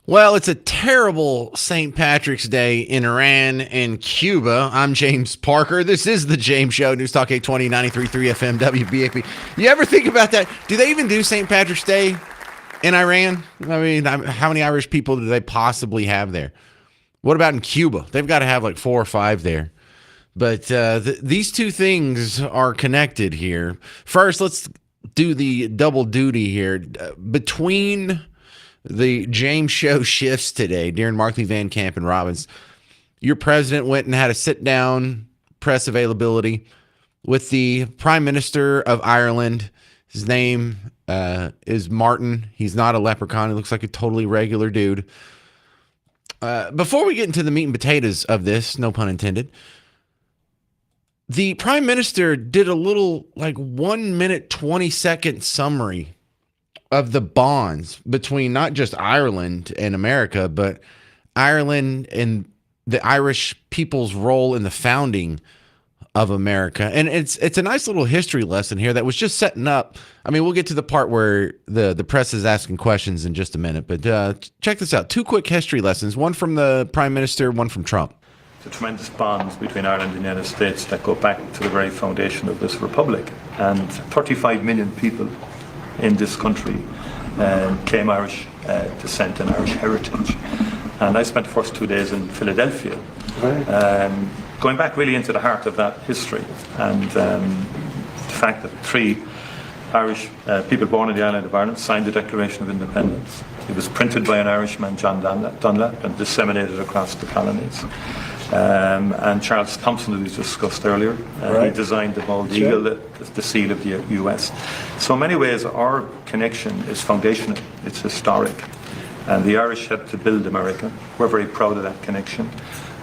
Well, it's a terrible St. Patrick's Day in Iran and Cuba. I'm James Parker. This is The James Show, News Talk 820, 93.3 FM, WBAP. You ever think about that? Do they even do St. Patrick's Day in Iran? I mean, how many Irish people do they possibly have there? What about in Cuba? They've got to have like 4 or 5 there. But these two things are connected here. First, let's do the double duty here. Between the James Show shifts today, Darren Markley, Van Camp, and Robbins, your president went and had a sit-down press availability with the Prime Minister of Ireland. His name is Martin. He's not a leprechaun. He looks like a totally regular dude. Before we get into the meat and potatoes of this, no pun intended, the Prime Minister did a little, like, 1 minute, 20-second summary of the bonds between not just Ireland and America, but Ireland and the Irish people's role in the founding of America. And it's a nice little history lesson here that was just setting up. I mean, we'll get to the part where the press is asking questions in just a minute, but check this out. 2 quick history lessons, one from the Prime Minister, one from Trump. The tremendous bonds between Ireland and the United States that go back to the very foundation of this republic. And 35 million people in this country claim Irish descent and Irish heritage. And I spent the first 2 days in Philadelphia, going back really into the heart of that history, and the fact that 3 Irish people born in the island of Ireland signed the Declaration of Independence. It was printed by an Irishman, John Dunlap, and disseminated across the colonies. And Charles Thompson, who we discussed earlier, he designed the bald eagle, the seal of the US. So in many ways, our connection is foundational, it's historic. And the Irish helped to build America. We're very proud of that connection.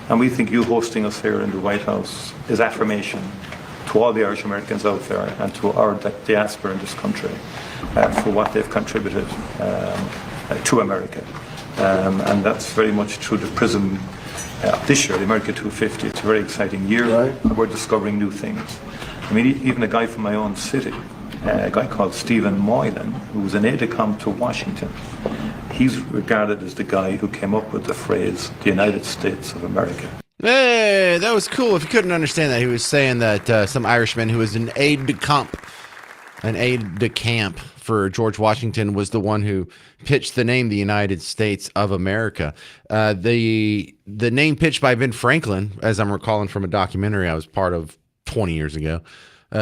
And we think you hosting us here in the White House is affirmation to all the Irish Americans out there and to our diaspora in this country for what they've contributed to America. And that's very much through the prism this year, the America 250. It's a very exciting year. We're discovering new things. I mean, even a guy from my own city, a guy called Stephen Moylan, who was an aide-de-camp to Washington, he's regarded as the guy who came up with the phrase, the United States of America. Hey, that was cool. If you couldn't understand that, he was saying that some Irishman who was an aide-de-camp for George Washington was the one who pitched the name the United States of America. The name pitched by Ben Franklin, as I'm recalling from a documentary I was part of 20 years ago,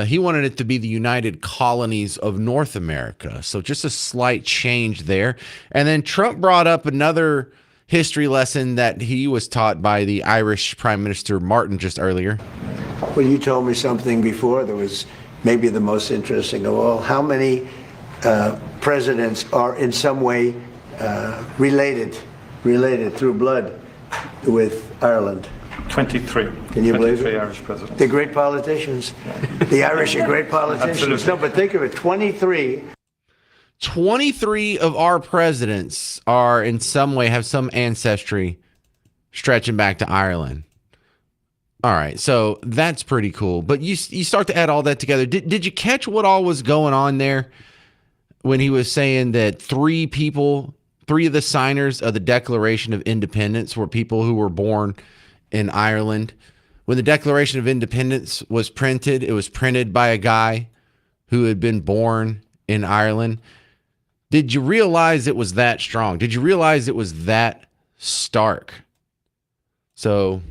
he wanted it to be the United Colonies of North America. So just a slight change there. And then Trump brought up another history lesson that he was taught by the Irish Prime Minister Martin just earlier. Well, you told me something before that was maybe the most interesting of all. How many presidents are in some way related through blood with Ireland? 23. Can you believe it? 23 Irish presidents. They're great politicians. The Irish are great politicians. Absolutely. No, but think of it, 23. 23 of our presidents are in some way have some ancestry stretching back to Ireland. All right, so that's pretty cool. But you start to add all that together. Did you catch what all was going on there when he was saying that 3 of the signers of the Declaration of Independence were people who were born in Ireland? When the Declaration of Independence was printed, it was printed by a guy who had been born in Ireland. Did you realize it was that strong? Did you realize it was that stark? So,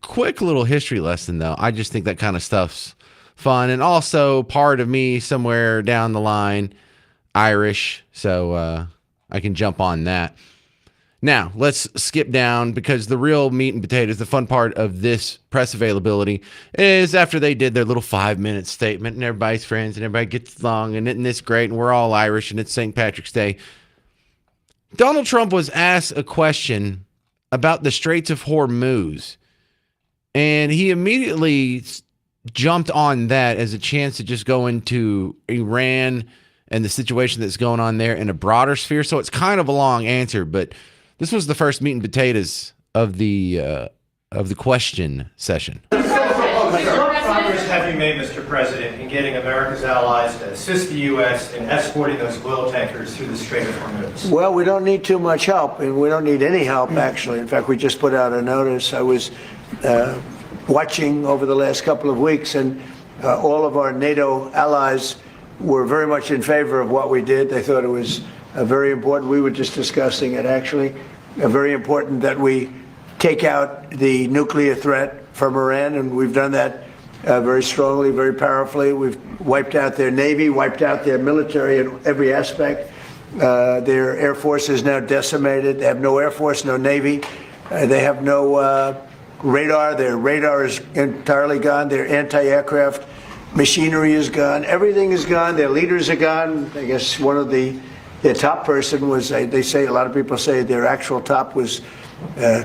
quick little history lesson, though. I just think that kind of stuff's fun. And also, part of me somewhere down the line, Irish. So, I can jump on that. Now, let's skip down because the real meat and potatoes, the fun part of this press availability is after they did their little 5-minute statement and everybody's friends and everybody gets along and isn't this great and we're all Irish and it's St. Patrick's Day. Donald Trump was asked a question about the Straits of Hormuz, and he immediately jumped on that as a chance to just go into Iran and the situation that's going on there in a broader sphere. So it's kind of a long answer, but this was the first meat and potatoes of the question session. What progress have you made, Mr. President, in getting America's allies to assist the U.S. in escorting those oil tankers through the Strait of Hormuz? Well, we don't need too much help, and we don't need any help, actually. In fact, we just put out a notice. I was watching over the last couple of weeks, and all of our NATO allies were very much in favor of what we did. They thought it was very important. We were just discussing it, actually. Very important that we take out the nuclear threat from Iran, and we've done that very strongly, very powerfully. We've wiped out their Navy, wiped out their military in every aspect. Their Air Force is now decimated. They have no Air Force, no Navy. They have no radar. Their radar is entirely gone. Their anti-aircraft machinery is gone. Everything is gone. Their leaders are gone. I guess one of their top person was, they say, a lot of people say their actual top was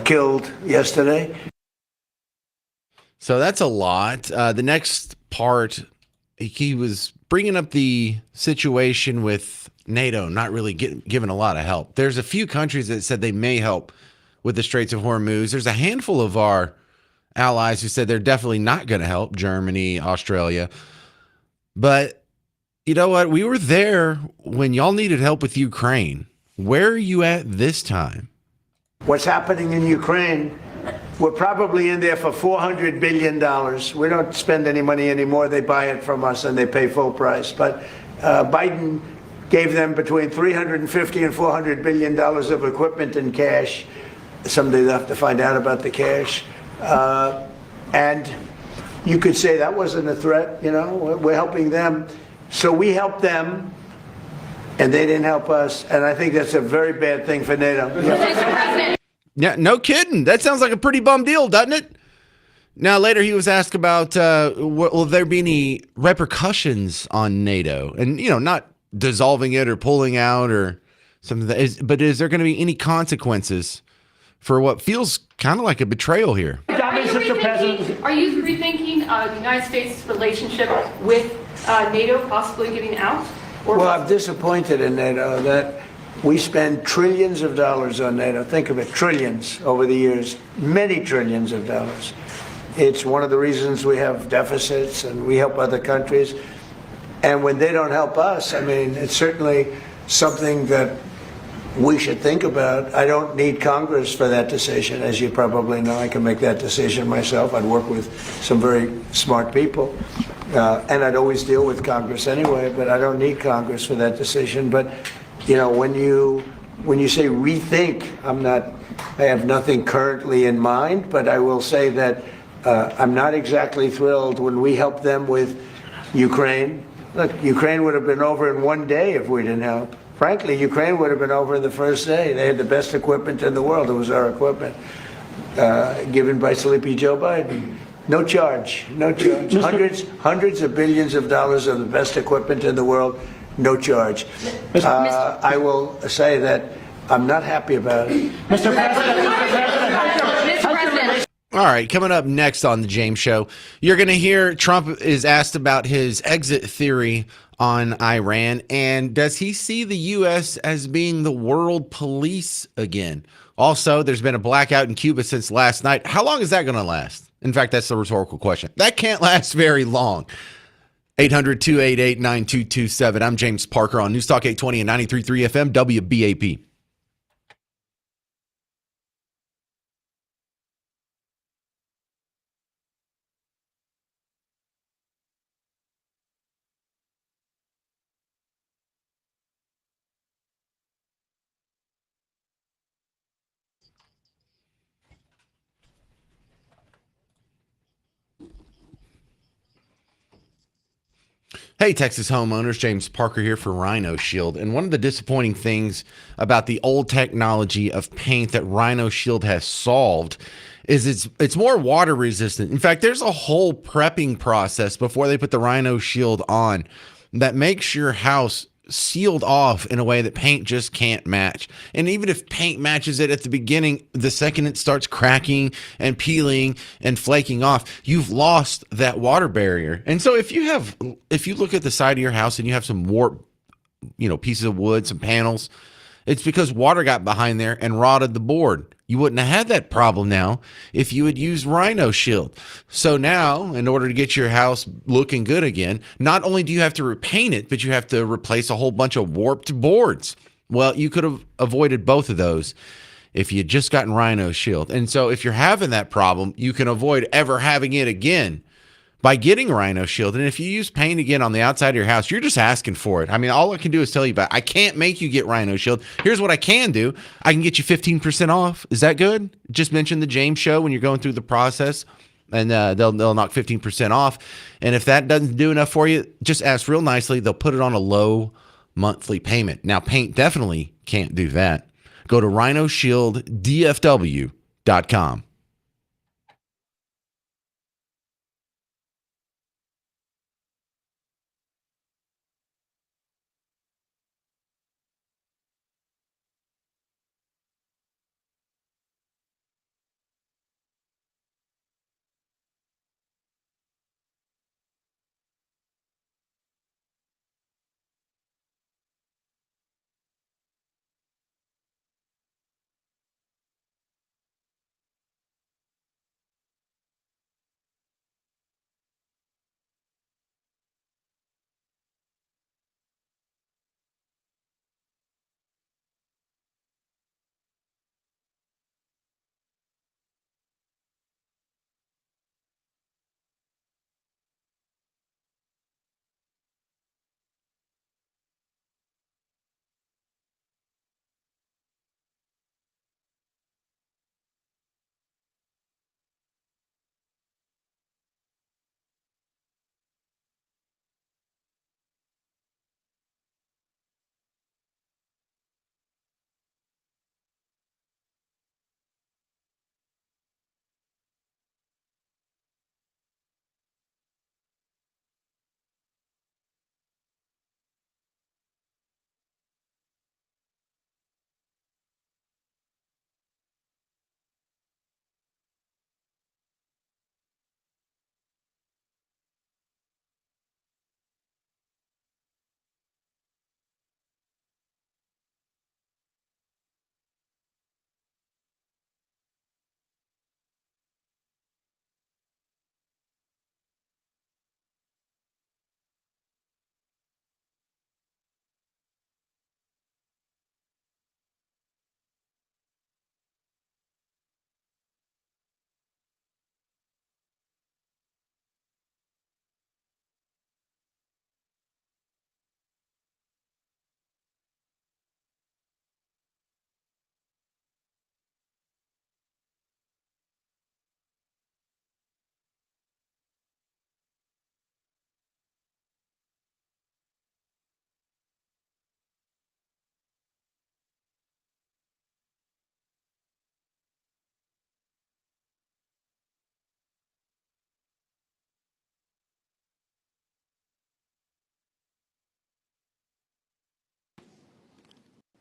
killed yesterday. So that's a lot. The next part, he was bringing up the situation with NATO not really giving a lot of help. There's a few countries that said they may help with the Straits of Hormuz. There's a handful of our allies who said they're definitely not going to help, Germany, Australia. But you know what? We were there when y'all needed help with Ukraine. Where are you at this time? What's happening in Ukraine, we're probably in there for $400 billion. We don't spend any money anymore. They buy it from us and they pay full price. But Biden gave them between $350 and $400 billion of equipment and cash. Someday they'll have to find out about the cash. And you could say that wasn't a threat, you know, we're helping them. So we helped them and they didn't help us. And I think that's a very bad thing for NATO. Yeah, no kidding. That sounds like a pretty bum deal, doesn't it? Now, later he was asked about, will there be any repercussions on NATO? And, you know, not dissolving it or pulling out or something, but is there going to be any consequences for what feels kind of like a betrayal here? Are you rethinking the United States' relationship with NATO possibly giving out? Well, I'm disappointed in NATO that we spend trillions of dollars on NATO. Think of it, trillions over the years, many trillions of dollars. It's one of the reasons we have deficits and we help other countries. And when they don't help us, I mean, it's certainly something that we should think about. I don't need Congress for that decision. As you probably know, I can make that decision myself. I'd work with some very smart people. And I'd always deal with Congress anyway, but I don't need Congress for that decision. But, you know, when you say rethink, I have nothing currently in mind, but I will say that I'm not exactly thrilled when we help them with Ukraine. Look, Ukraine would have been over in one day if we didn't help. Frankly, Ukraine would have been over in the first day. They had the best equipment in the world. It was our equipment given by Sleepy Joe Biden. No charge, no charge. Hundreds of billions of dollars of the best equipment in the world, no charge. I will say that I'm not happy about it. Mr. President. All right, coming up next on the James Show, you're going to hear Trump is asked about his exit theory on Iran, and does he see the U.S. as being the world police again? Also, there's been a blackout in Cuba since last night. How long is that going to last? In fact, that's the rhetorical question. That can't last very long. 800-288-9227. I'm James Parker on News Talk 820 and 93.3 FM WBAP. Hey, Texas homeowners, James Parker here for Rhino Shield. And one of the disappointing things about the old technology of paint that Rhino Shield has solved is it's more water resistant. In fact, there's a whole prepping process before they put the Rhino Shield on that makes your house sealed off in a way that paint just can't match. And even if paint matches it at the beginning, the second it starts cracking and peeling and flaking off, you've lost that water barrier. And so if you look at the side of your house and you have some warped, pieces of wood, some panels, It's because water got behind there and rotted the board. You wouldn't have had that problem now if you had used Rhino Shield. So now, in order to get your house looking good again, not only do you have to repaint it, but you have to replace a whole bunch of warped boards. Well, you could have avoided both of those if you had just gotten Rhino Shield. And so if you're having that problem, you can avoid ever having it again by getting Rhino Shield. And if you use paint again on the outside of your house, you're just asking for it. I mean, all I can do is tell you about it. I can't make you get Rhino Shield. Here's what I can do. I can get you 15% off. Is that good? Just mention the James Show when you're going through the process, and they'll knock 15% off. And if that doesn't do enough for you, just ask real nicely. They'll put it on a low monthly payment. Now, paint definitely can't do that. Go to rhinoshielddfw.com.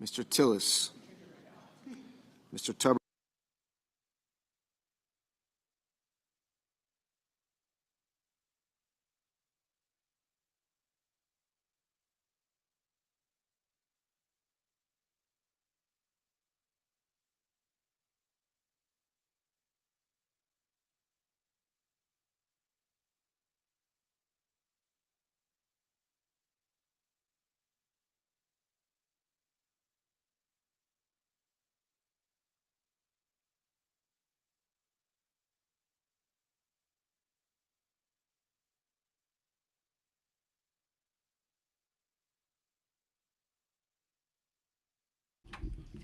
Mr. Tillis. Mr. Tuber.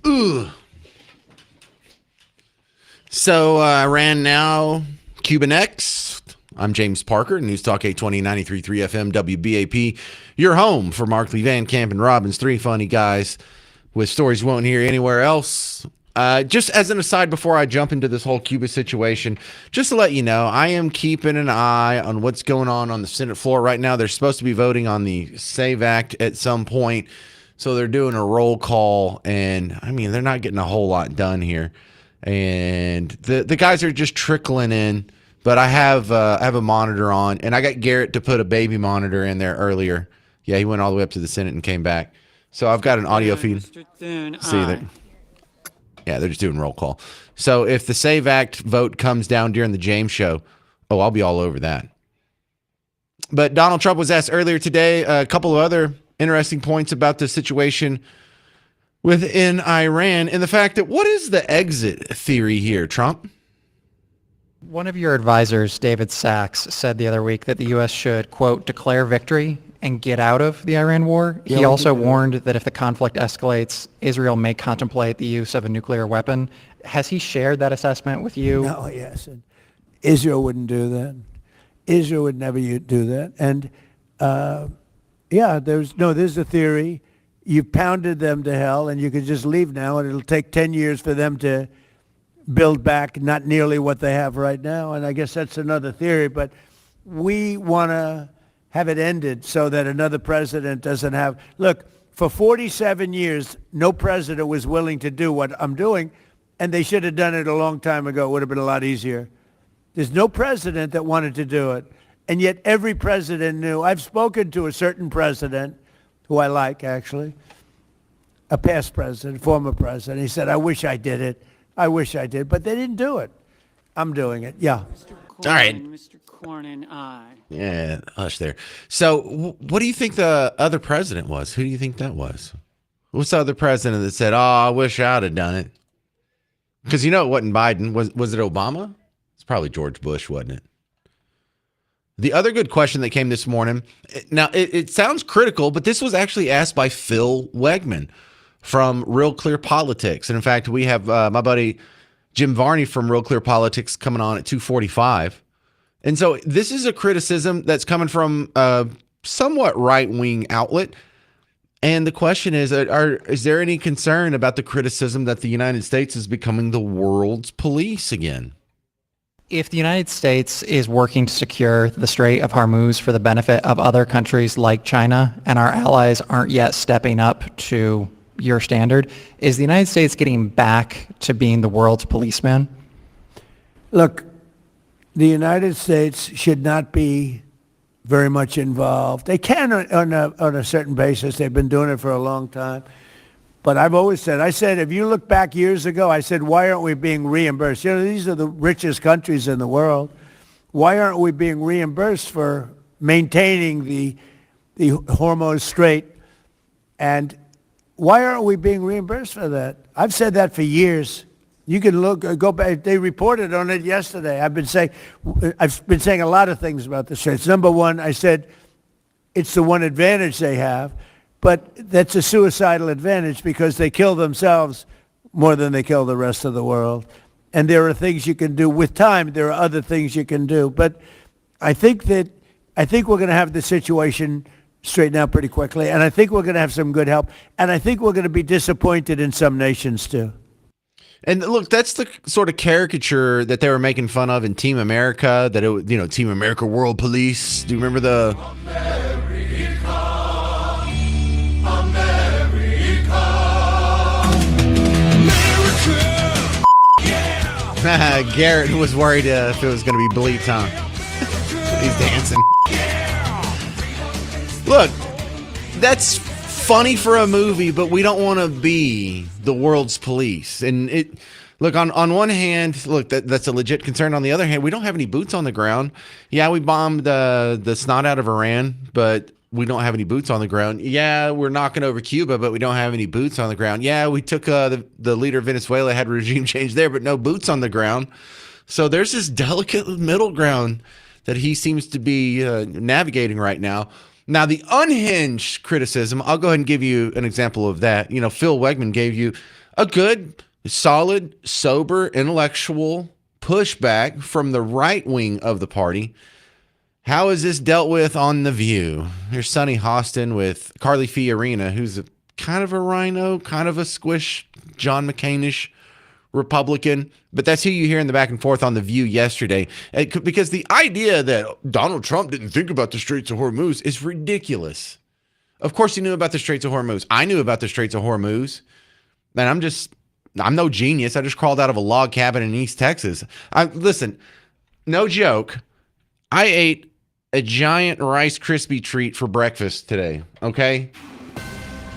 Ugh. So Iran now, Cuba next. I'm James Parker, News Talk 820 93.3 FM WBAP. Your home for Markley, Van Camp, and Robbins, three funny guys with stories you won't hear anywhere else. Just as an aside before I jump into this whole Cuba situation, just to let you know, I am keeping an eye on what's going on the Senate floor right now. They're supposed to be voting on the SAVE Act at some point, so they're doing a roll call, and I mean, they're not getting a whole lot done here. And the guys are just trickling in, but I have a monitor on, and I got Garrett to put a baby monitor in there earlier. Yeah, he went all the way up to the Senate and came back. So I've got an audio feed. Mr. Thune, See that? Yeah, they're just doing roll call. So if the Save Act vote comes down during the James show, oh, I'll be all over that. But Donald Trump was asked earlier today a couple of other interesting points about the situation within Iran and the fact that what is the exit theory here, Trump? One of your advisors, David Sachs, said the other week that the U.S. should, quote, declare victory and get out of the Iran war. He also warned that if the conflict escalates, Israel may contemplate the use of a nuclear weapon. Has he shared that assessment with you? No, yes. And Israel wouldn't do that. Israel would never do that. And there's a theory. You've pounded them to hell, and you can just leave now, and it'll take 10 years for them to build back not nearly what they have right now. And I guess that's another theory. But we want to have it ended so that another president doesn't have. Look, for 47 years, no president was willing to do what I'm doing, and they should have done it a long time ago. It would have been a lot easier. There's no president that wanted to do it. And yet every president knew. I've spoken to a certain president, who I like, actually, a past president, former president. He said, I wish I did it. I wish I did. But they didn't do it. I'm doing it. Yeah. All right. Mr. Cornyn, aye. Yeah, hush there. So what do you think the other president was? Who do you think that was? What's the other president that said, oh, I wish I'd have done it? Because it wasn't Biden. Was it Obama? It's probably George Bush, wasn't it? The other good question that came this morning, now it sounds critical, but this was actually asked by Phil Wegman from Real Clear Politics. And in fact, we have my buddy Jim Varney from Real Clear Politics coming on at 2:45. And so this is a criticism that's coming from a somewhat right-wing outlet. And the question is there any concern about the criticism that the United States is becoming the world's police again? If the United States is working to secure the Strait of Hormuz for the benefit of other countries like China, and our allies aren't yet stepping up to your standard, is the United States getting back to being the world's policeman? Look, the United States should not be very much involved. They can on a certain basis. They've been doing it for a long time. But I've always said, if you look back years ago, I said, why aren't we being reimbursed? These are the richest countries in the world. Why aren't we being reimbursed for maintaining the Hormuz Strait? And why aren't we being reimbursed for that? I've said that for years. You can go back. They reported on it yesterday. I've been saying a lot of things about the Straits. Number one, I said it's the one advantage they have. But that's a suicidal advantage because they kill themselves more than they kill the rest of the world. And there are things you can do with time. There are other things you can do. But I think we're going to have the situation straightened out pretty quickly. And I think we're going to have some good help. And I think we're going to be disappointed in some nations too. And look, that's the sort of caricature that they were making fun of in Team America, that it, Team America World Police. Do you remember the... Garrett was worried if it was going to be bleep time. He's dancing. Look, that's funny for a movie, but we don't want to be the world's police. And on one hand, look, that's a legit concern. On the other hand, we don't have any boots on the ground. Yeah, we bombed the snot out of Iran, but we don't have any boots on the ground. Yeah, we're knocking over Cuba, but we don't have any boots on the ground. Yeah, we took the leader of Venezuela, had regime change there, but no boots on the ground. So there's this delicate middle ground that he seems to be navigating right now. Now, the unhinged criticism, I'll go ahead and give you an example of that. Phil Wegman gave you a good, solid, sober, intellectual pushback from the right wing of the party. How is this dealt with on The View? Here's Sonny Hostin with Carly Fiorina, who's kind of a rhino, kind of a squish, John McCain-ish Republican. But that's who you hear in the back and forth on The View yesterday. Because the idea that Donald Trump didn't think about the Straits of Hormuz is ridiculous. Of course he knew about the Straits of Hormuz. I knew about the Straits of Hormuz. And I'm no genius. I just crawled out of a log cabin in East Texas. Listen, no joke. I ate a giant Rice Krispie treat for breakfast today, okay?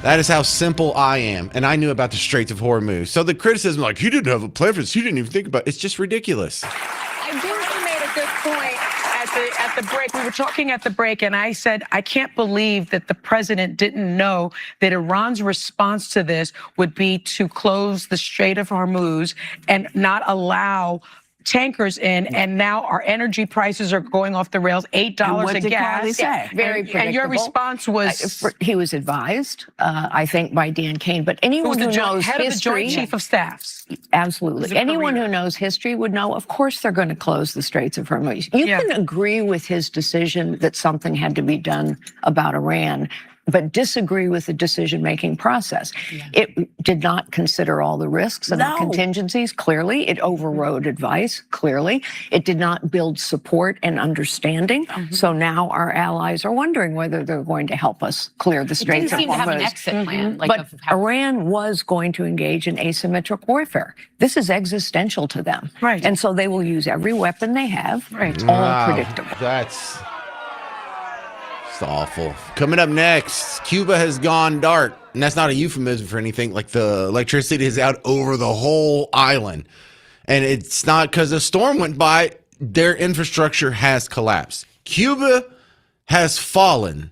That is how simple I am. And I knew about the Straits of Hormuz. So the criticism, like, he didn't have a plan for this, he didn't even think about it, it's just ridiculous. I do you made a good point at the break. We were talking at the break, and I said, I can't believe that the president didn't know that Iran's response to this would be to close the Strait of Hormuz and not allow tankers in, and now our energy prices are going off the rails, $8 a gas. Very predictable. And your response was... He was advised, I think, by Dan Kane, but anyone who knows head of the Joint history... Chief of Staffs. Absolutely. Anyone who knows history would know, of course, they're going to close the Straits of Hormuz. You can agree with his decision that something had to be done about Iran, but disagree with the decision-making process. It did not consider all the risks and the contingencies, clearly. It overrode advice, clearly. It did not build support and understanding. So now our allies are wondering whether they're going to help us clear the Straits of Hormuz. It didn't seem to have an exit plan. But Iran was going to engage in asymmetric warfare. This is existential to them. Right. And so they will use every weapon they have. Right. All predictable. That's awful. Coming up next, Cuba has gone dark. And that's not a euphemism for anything. Like, the electricity is out over the whole island. And it's not because a storm went by. Their infrastructure has collapsed. Cuba has fallen.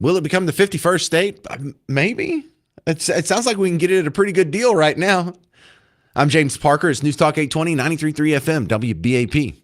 Will it become the 51st state? Maybe. It sounds like we can get it at a pretty good deal right now. I'm James Parker. It's News Talk 820, 93.3 FM, WBAP.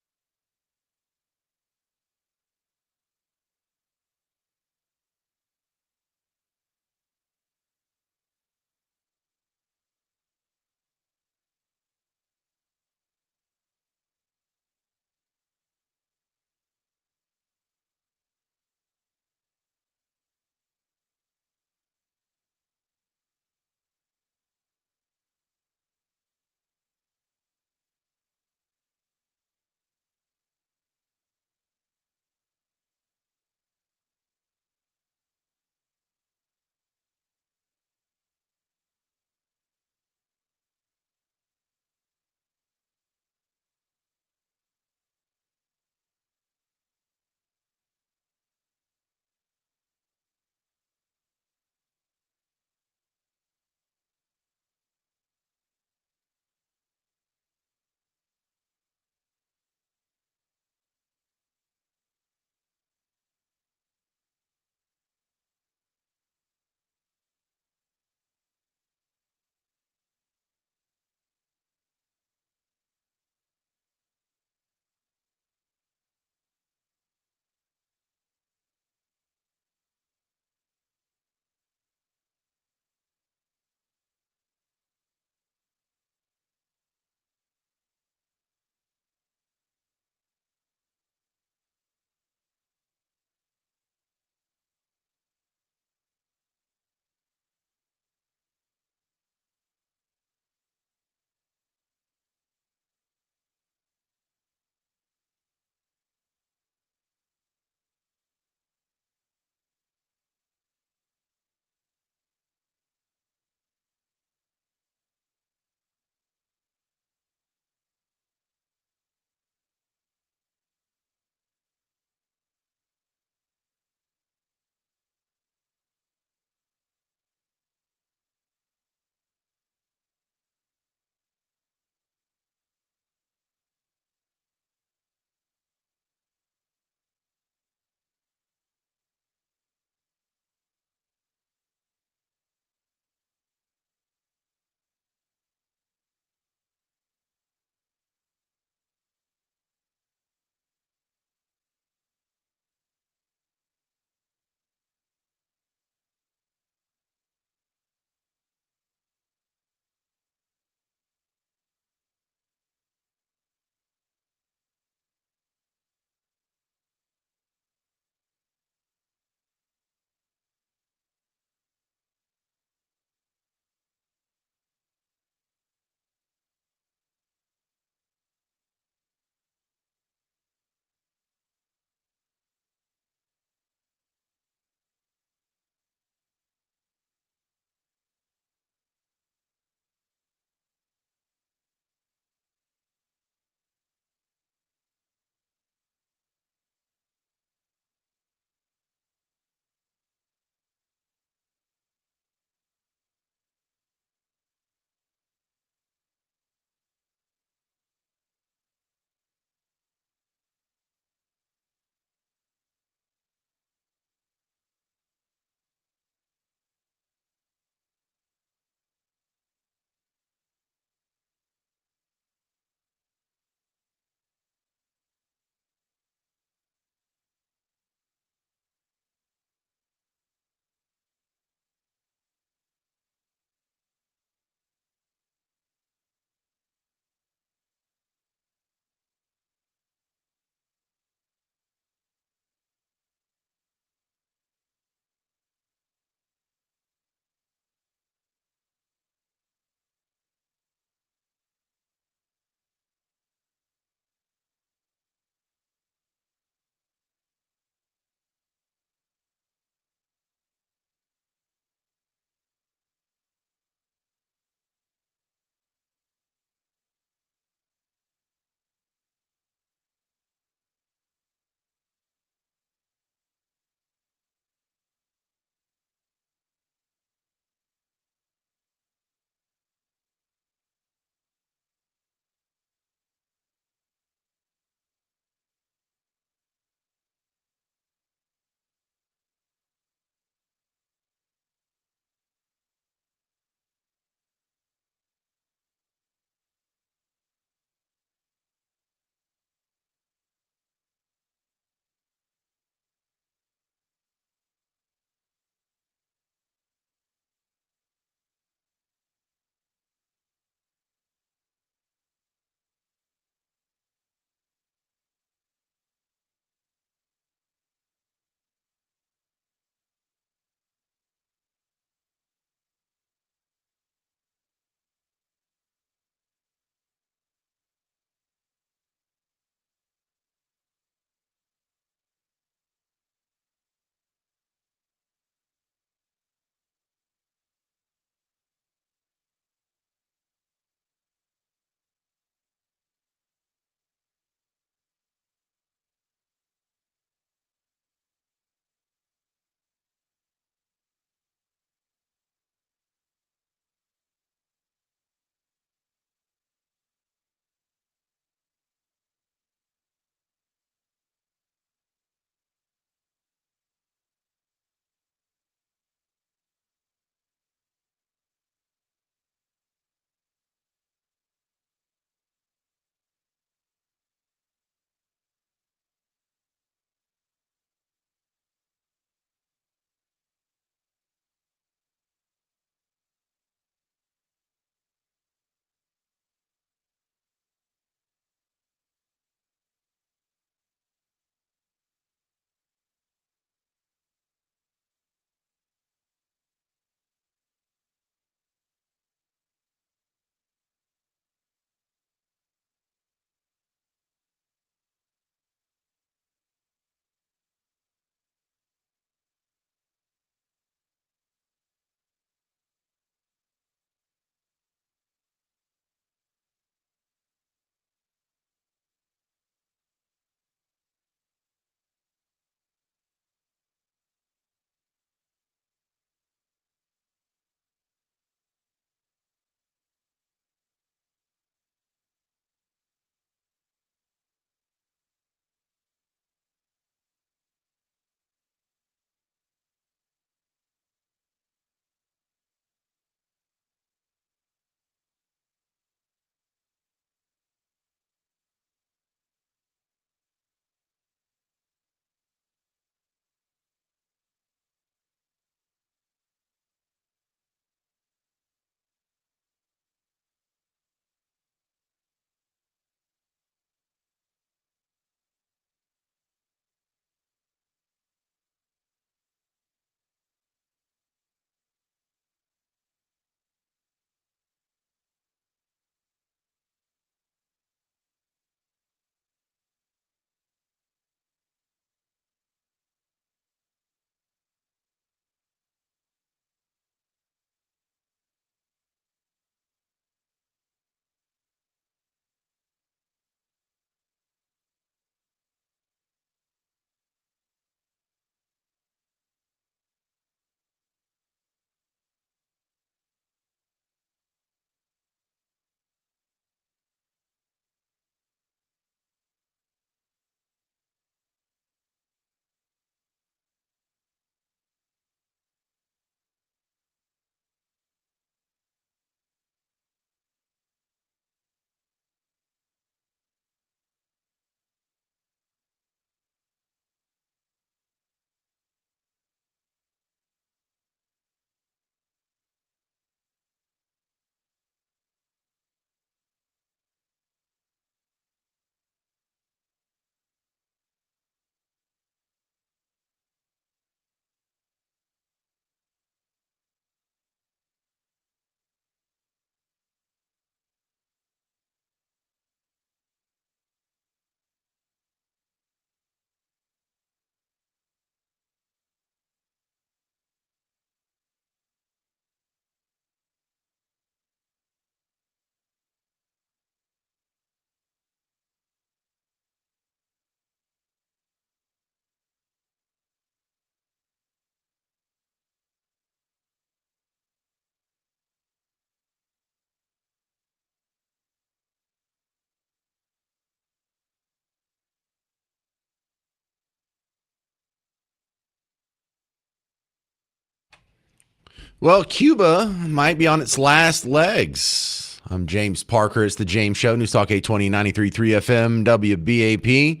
Well, Cuba might be on its last legs. I'm James Parker. It's the James Show, News Talk 820, 93.3 FM, WBAP.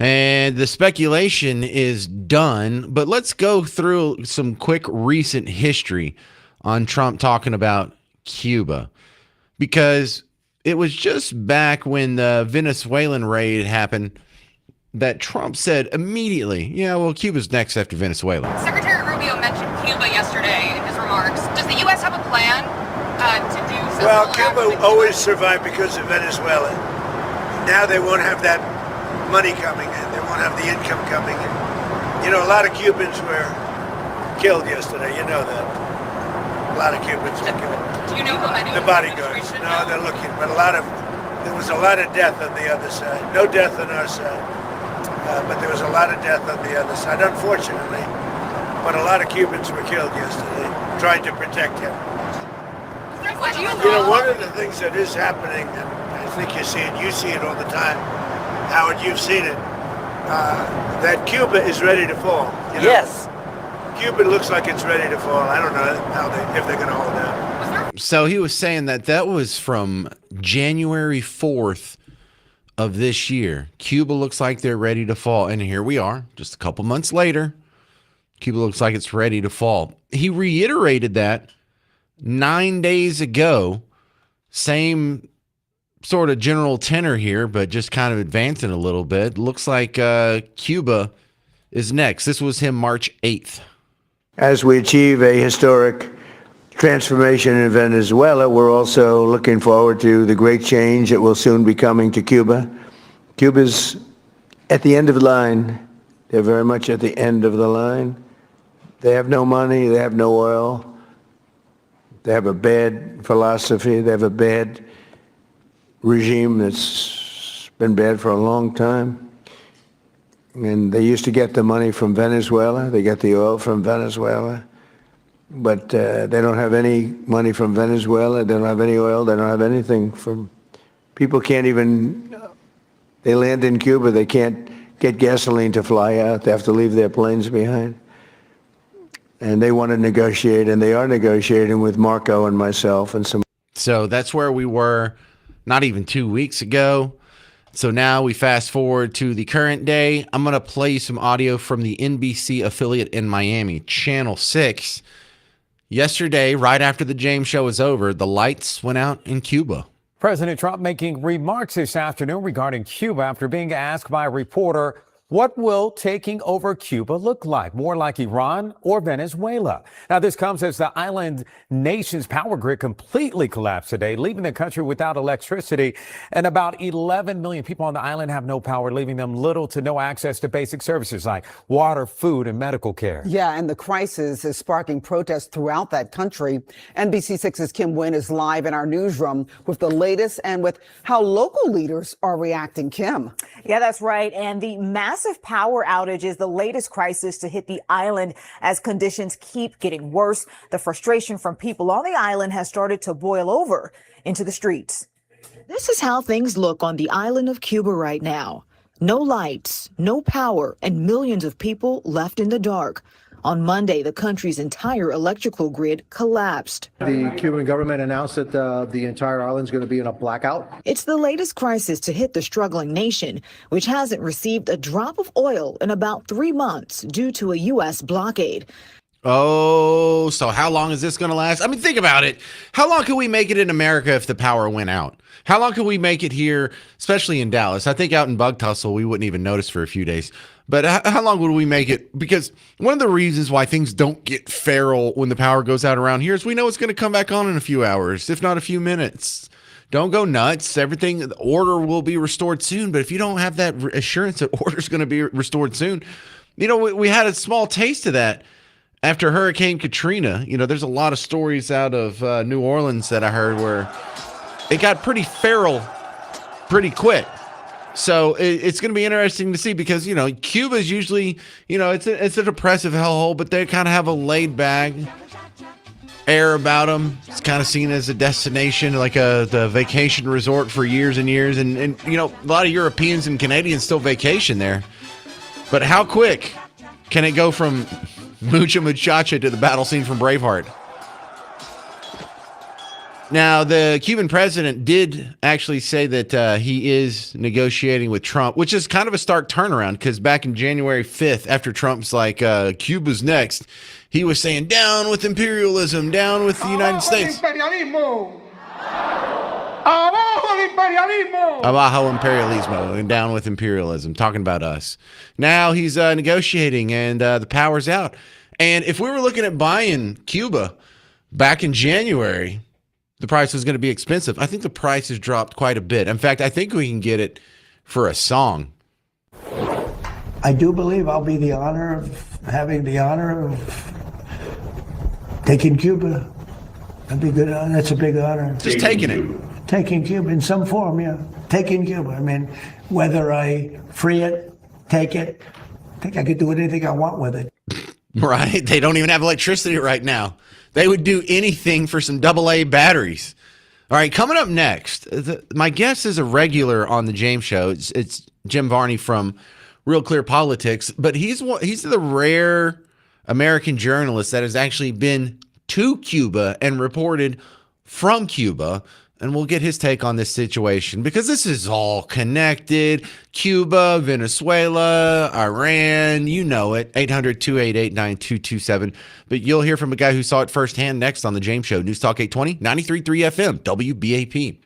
And the speculation is done, but let's go through some quick recent history on Trump talking about Cuba. Because it was just back when the Venezuelan raid happened that Trump said immediately, yeah, well, Cuba's next after Venezuela. Secretary Rubio mentioned Cuba yesterday in his remarks. Does the U.S. have a plan to do something? Well, Cuba always survived because of Venezuela. Now they won't have that money coming in. They won't have the income coming in. You know, a lot of Cubans were killed yesterday. You know that. A lot of Cubans were killed. Do you know how many? The bodyguards. No, they're looking. But there was a lot of death on the other side. No death on our side. But there was a lot of death on the other side, unfortunately. But a lot of Cubans were killed yesterday, trying to protect him. You know, one of the things that is happening, and I think you see it all the time, Howard, you've seen it, that Cuba is ready to fall. You know? Yes. Cuba looks like it's ready to fall. I don't know if they're going to hold out. So he was saying that was from January 4th of this year. Cuba looks like they're ready to fall. And here we are, just a couple months later. Cuba looks like it's ready to fall. He reiterated that 9 days ago. Same sort of general tenor here, but just kind of advancing a little bit. Looks like Cuba is next. This was him March 8th. As we achieve a historic transformation in Venezuela, we're also looking forward to the great change that will soon be coming to Cuba. Cuba's at the end of the line. They're very much at the end of the line. They have no money. They have no oil. They have a bad philosophy. They have a bad regime that's been bad for a long time. And they used to get the money from Venezuela. They get the oil from Venezuela. But they don't have any money from Venezuela. They don't have any oil. They don't have anything from... People can't even... They land in Cuba. They can't get gasoline to fly out. They have to leave their planes behind. And they want to negotiate, and they are negotiating with Marco and myself and some... So that's where we were not even 2 weeks ago. So now we fast forward to the current day. I'm going to play some audio from the NBC affiliate in Miami, Channel 6. Yesterday, right after the James Show was over, the lights went out in Cuba. President Trump making remarks this afternoon regarding Cuba after being asked by a reporter, what will taking over Cuba look like? More like Iran or Venezuela? Now, this comes as the island nation's power grid completely collapsed today, leaving the country without electricity. And about 11 million people on the island have no power, leaving them little to no access to basic services like water, food, and medical care. Yeah, and the crisis is sparking protests throughout that country. NBC6's Kim Nguyen is live in our newsroom with the latest and with how local leaders are reacting. Kim. Yeah, that's right. And the massive power outage is the latest crisis to hit the island as conditions keep getting worse. The frustration from people on the island has started to boil over into the streets. This is how things look on the island of Cuba right now. No lights, no power, and millions of people left in the dark. On Monday, the country's entire electrical grid collapsed. The Cuban government announced that the entire island is going to be in a blackout. It's the latest crisis to hit the struggling nation, which hasn't received a drop of oil in about 3 months due to a U.S. blockade. Oh, so how long is this going to last? I mean, think about it. How long could we make it in America if the power went out? How long could we make it here, especially in Dallas? I think out in Bug Tussle, we wouldn't even notice for a few days. But how long would we make it? Because one of the reasons why things don't get feral when the power goes out around here is we know it's going to come back on in a few hours, if not a few minutes. Don't go nuts. Everything, the order will be restored soon. But if you don't have that assurance that order is going to be restored soon, you know, we had a small taste of that after Hurricane Katrina. You know, there's a lot of stories out of New Orleans that I heard where it got pretty feral pretty quick. So it's going to be interesting to see because, you know, Cuba is usually, you know, it's a depressive hellhole, but they kind of have a laid back air about them. It's kind of seen as a destination, like the vacation resort for years and years. And, you know, a lot of Europeans and Canadians still vacation there. But how quick can it go from Mucha Muchacha to the battle scene from Braveheart? Now, the Cuban president did actually say that he is negotiating with Trump, which is kind of a stark turnaround because back in January 5th, after Trump's like, Cuba's next, he was saying, down with imperialism, down with the United States. Imperialismo. Abajo imperialismo, and down with imperialism, talking about us. Now he's negotiating, and the power's out. And if we were looking at buying Cuba back in January, the price was going to be expensive. I think the price has dropped quite a bit. In fact, I think we can get it for a song. I do believe I'll be having the honor of taking Cuba. That'd be good. That's a big honor. Just taking it. Taking Cuba in some form, yeah. Taking Cuba. I mean, whether I free it, take it, I think I could do anything I want with it. Right? They don't even have electricity right now. They would do anything for some AA batteries. All right, coming up next, my guest is a regular on the James Show. It's Jim Varney from Real Clear Politics, but he's the rare American journalist that has actually been to Cuba and reported from Cuba. And we'll get his take on this situation because this is all connected. Cuba, Venezuela, Iran, you know it. 800-288-9227. But you'll hear from a guy who saw it firsthand next on The James Show. News Talk 820, 93.3 FM, WBAP.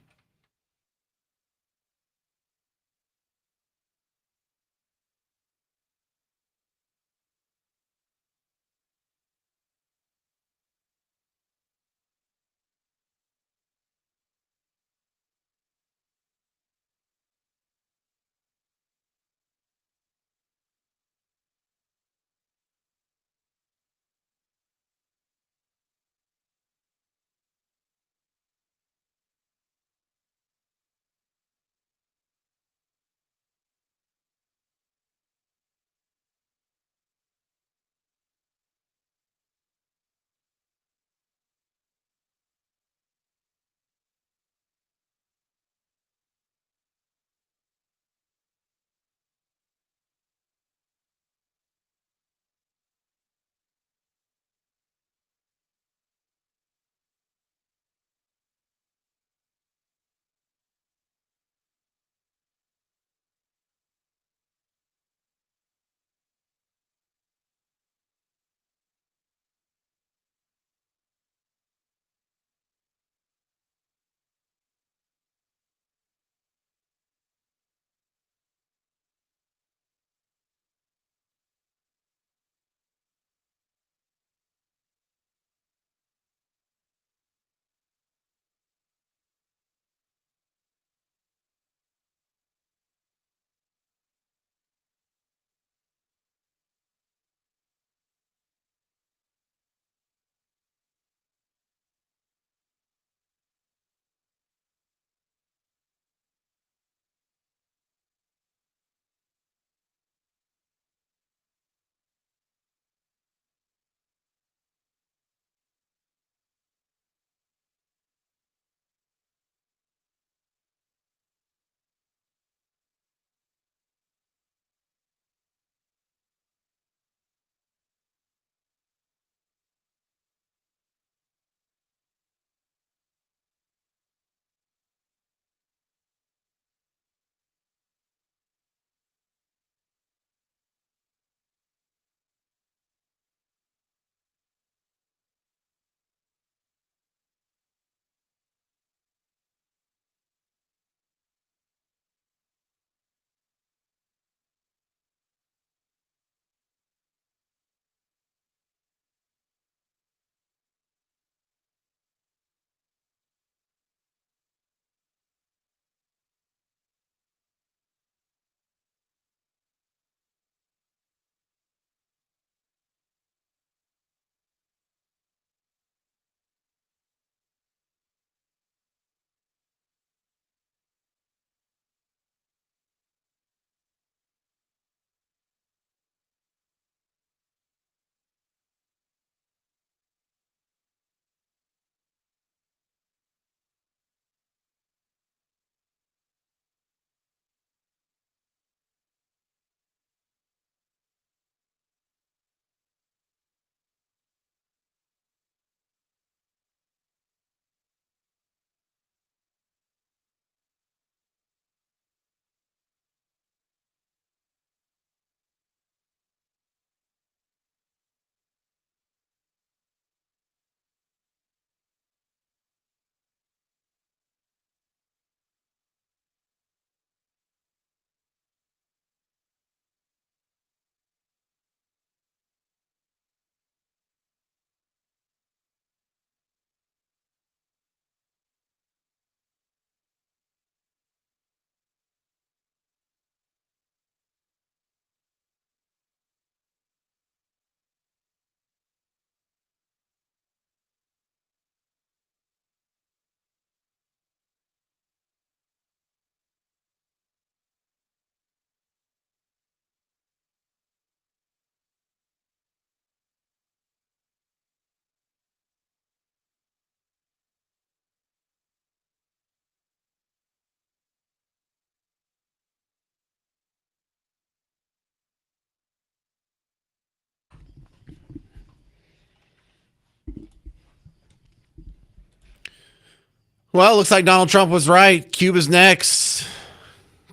Well, it looks like Donald Trump was right. Cuba's next.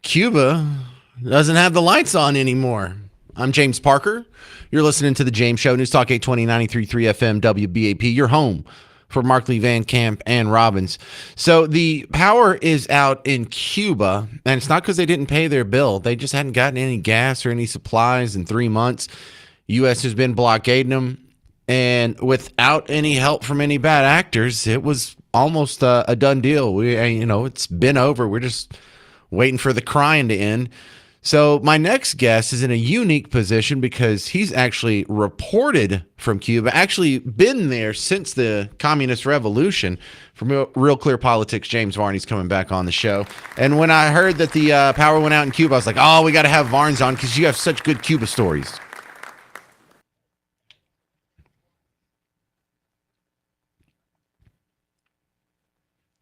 Cuba doesn't have the lights on anymore. I'm James Parker. You're listening to The James Show, News Talk 820, 93.3 FM, WBAP. Your home for Markley, Van Camp, and Robbins. So the power is out in Cuba, and it's not because they didn't pay their bill. They just hadn't gotten any gas or any supplies in 3 months. U.S. has been blockading them, and without any help from any bad actors, it was almost a done deal. It's been over. We're just waiting for the crying to end. So my next guest is in a unique position because he's actually reported from Cuba, actually been there since the Communist Revolution. From Real Clear Politics, James Varney's coming back on the show. And when I heard that the power went out in Cuba, I was like, oh, we got to have Varnes on because you have such good Cuba stories.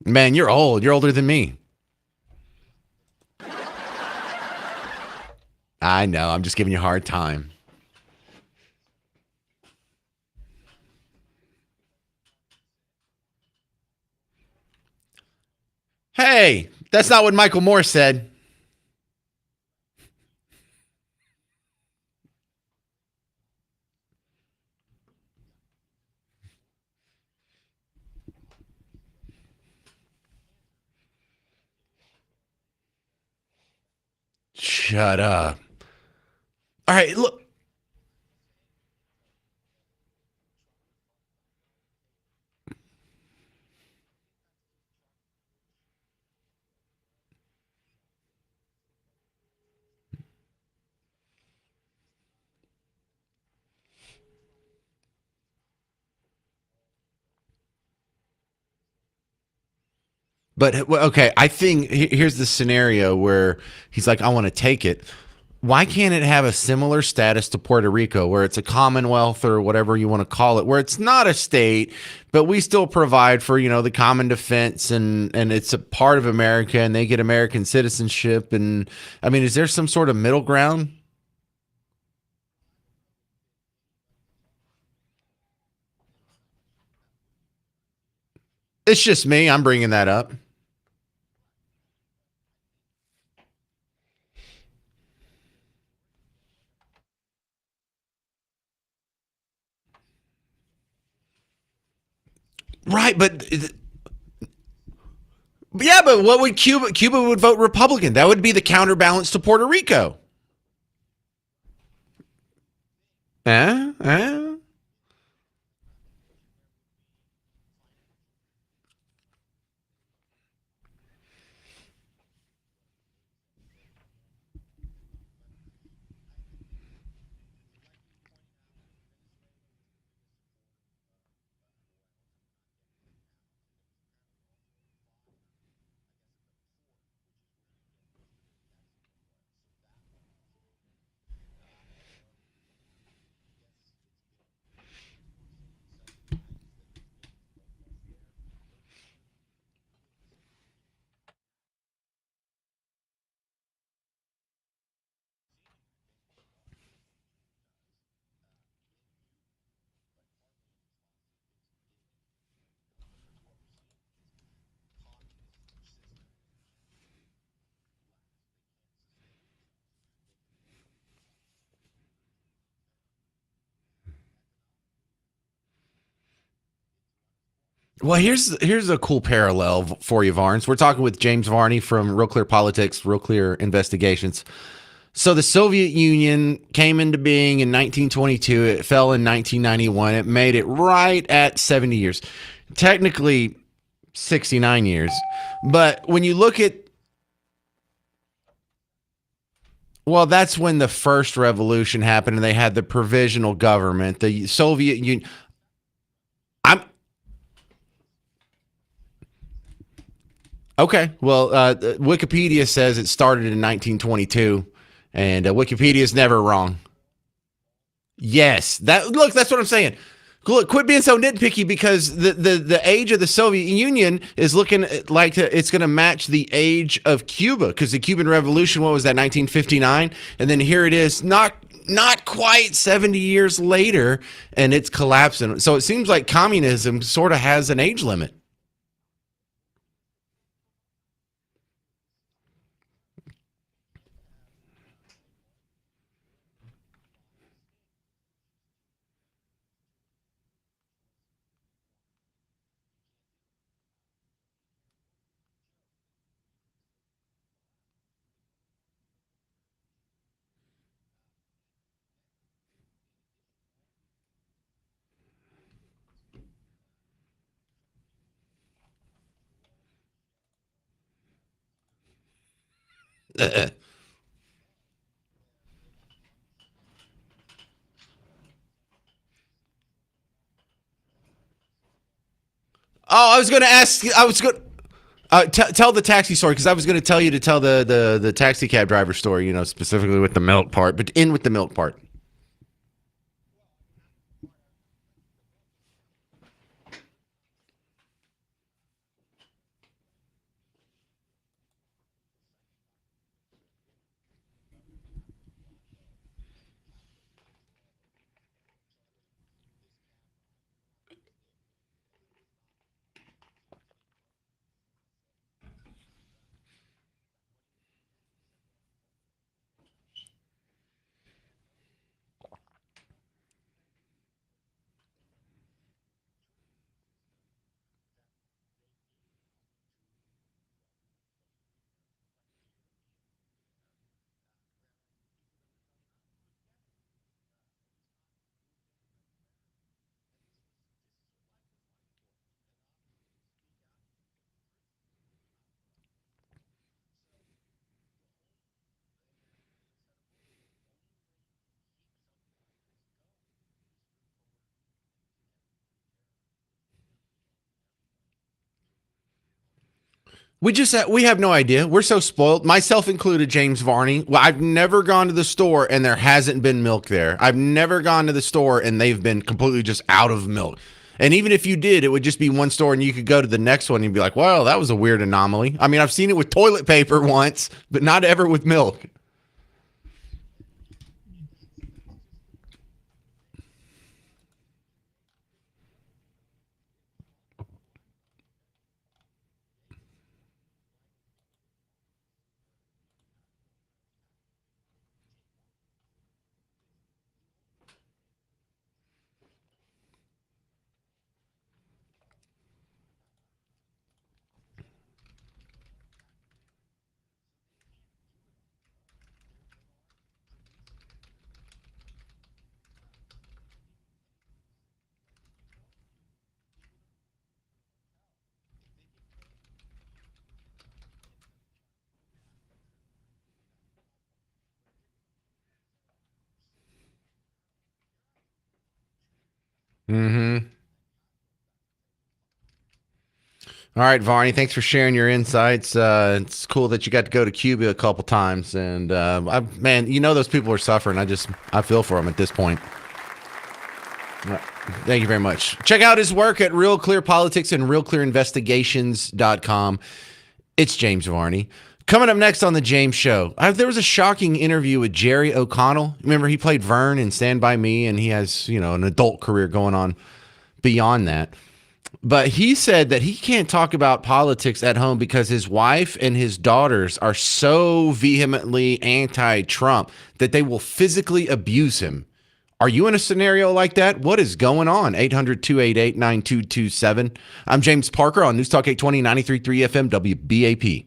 Man, you're old. You're older than me. I know. I'm just giving you a hard time. Hey, that's not what Michael Moore said. Shut up. All right, look. But okay, I think here's the scenario where he's like, I want to take it. Why can't it have a similar status to Puerto Rico, where it's a commonwealth or whatever you want to call it, where it's not a state, but we still provide for, the common defense and it's a part of America and they get American citizenship. And I mean, is there some sort of middle ground? It's just me. I'm bringing that up. Right, but yeah, but what would Cuba would vote Republican. That would be the counterbalance to Puerto Rico. Eh? Well, here's a cool parallel for you, Varnes. We're talking with James Varney from Real Clear Politics, Real Clear Investigations. So the Soviet Union came into being in 1922. It fell in 1991. It made it right at 70 years. Technically 69 years. But when you look at, well, that's when the first revolution happened and they had the provisional government, the Soviet Union. Okay. Well, Wikipedia says it started in 1922, and Wikipedia is never wrong. Yes. That's what I'm saying. Look, quit being so nitpicky because the age of the Soviet Union is looking like it's going to match the age of Cuba because the Cuban Revolution, what was that, 1959? And then here it is, not quite 70 years later, and it's collapsing. So it seems like communism sort of has an age limit. Oh, I was going to ask. I was going. Tell the taxi story because I was going to tell you to tell the taxi cab driver story. You know, specifically with the milk part, but in with the milk part. We have no idea. We're so spoiled, myself included, James Varney. Well, I've never gone to the store and there hasn't been milk there. I've never gone to the store and they've been completely just out of milk. And even if you did, it would just be one store and you could go to the next one and be like, well, that was a weird anomaly. I mean, I've seen it with toilet paper once, but not ever with milk. Mm-hmm. All right, Varney, thanks for sharing your insights. It's cool that you got to go to Cuba a couple times, and man, you know those people are suffering. I feel for them at this point. Thank you very much. Check out his work at Real Clear Politics and RealClearInvestigations.com. It's James Varney. Coming up next on The James Show, there was a shocking interview with Jerry O'Connell. Remember, he played Vern in Stand By Me, and he has, an adult career going on beyond that. But he said that he can't talk about politics at home because his wife and his daughters are so vehemently anti-Trump that they will physically abuse him. Are you in a scenario like that? What is going on? 800-288-9227. I'm James Parker on News Talk 820, 93.3 FM, WBAP.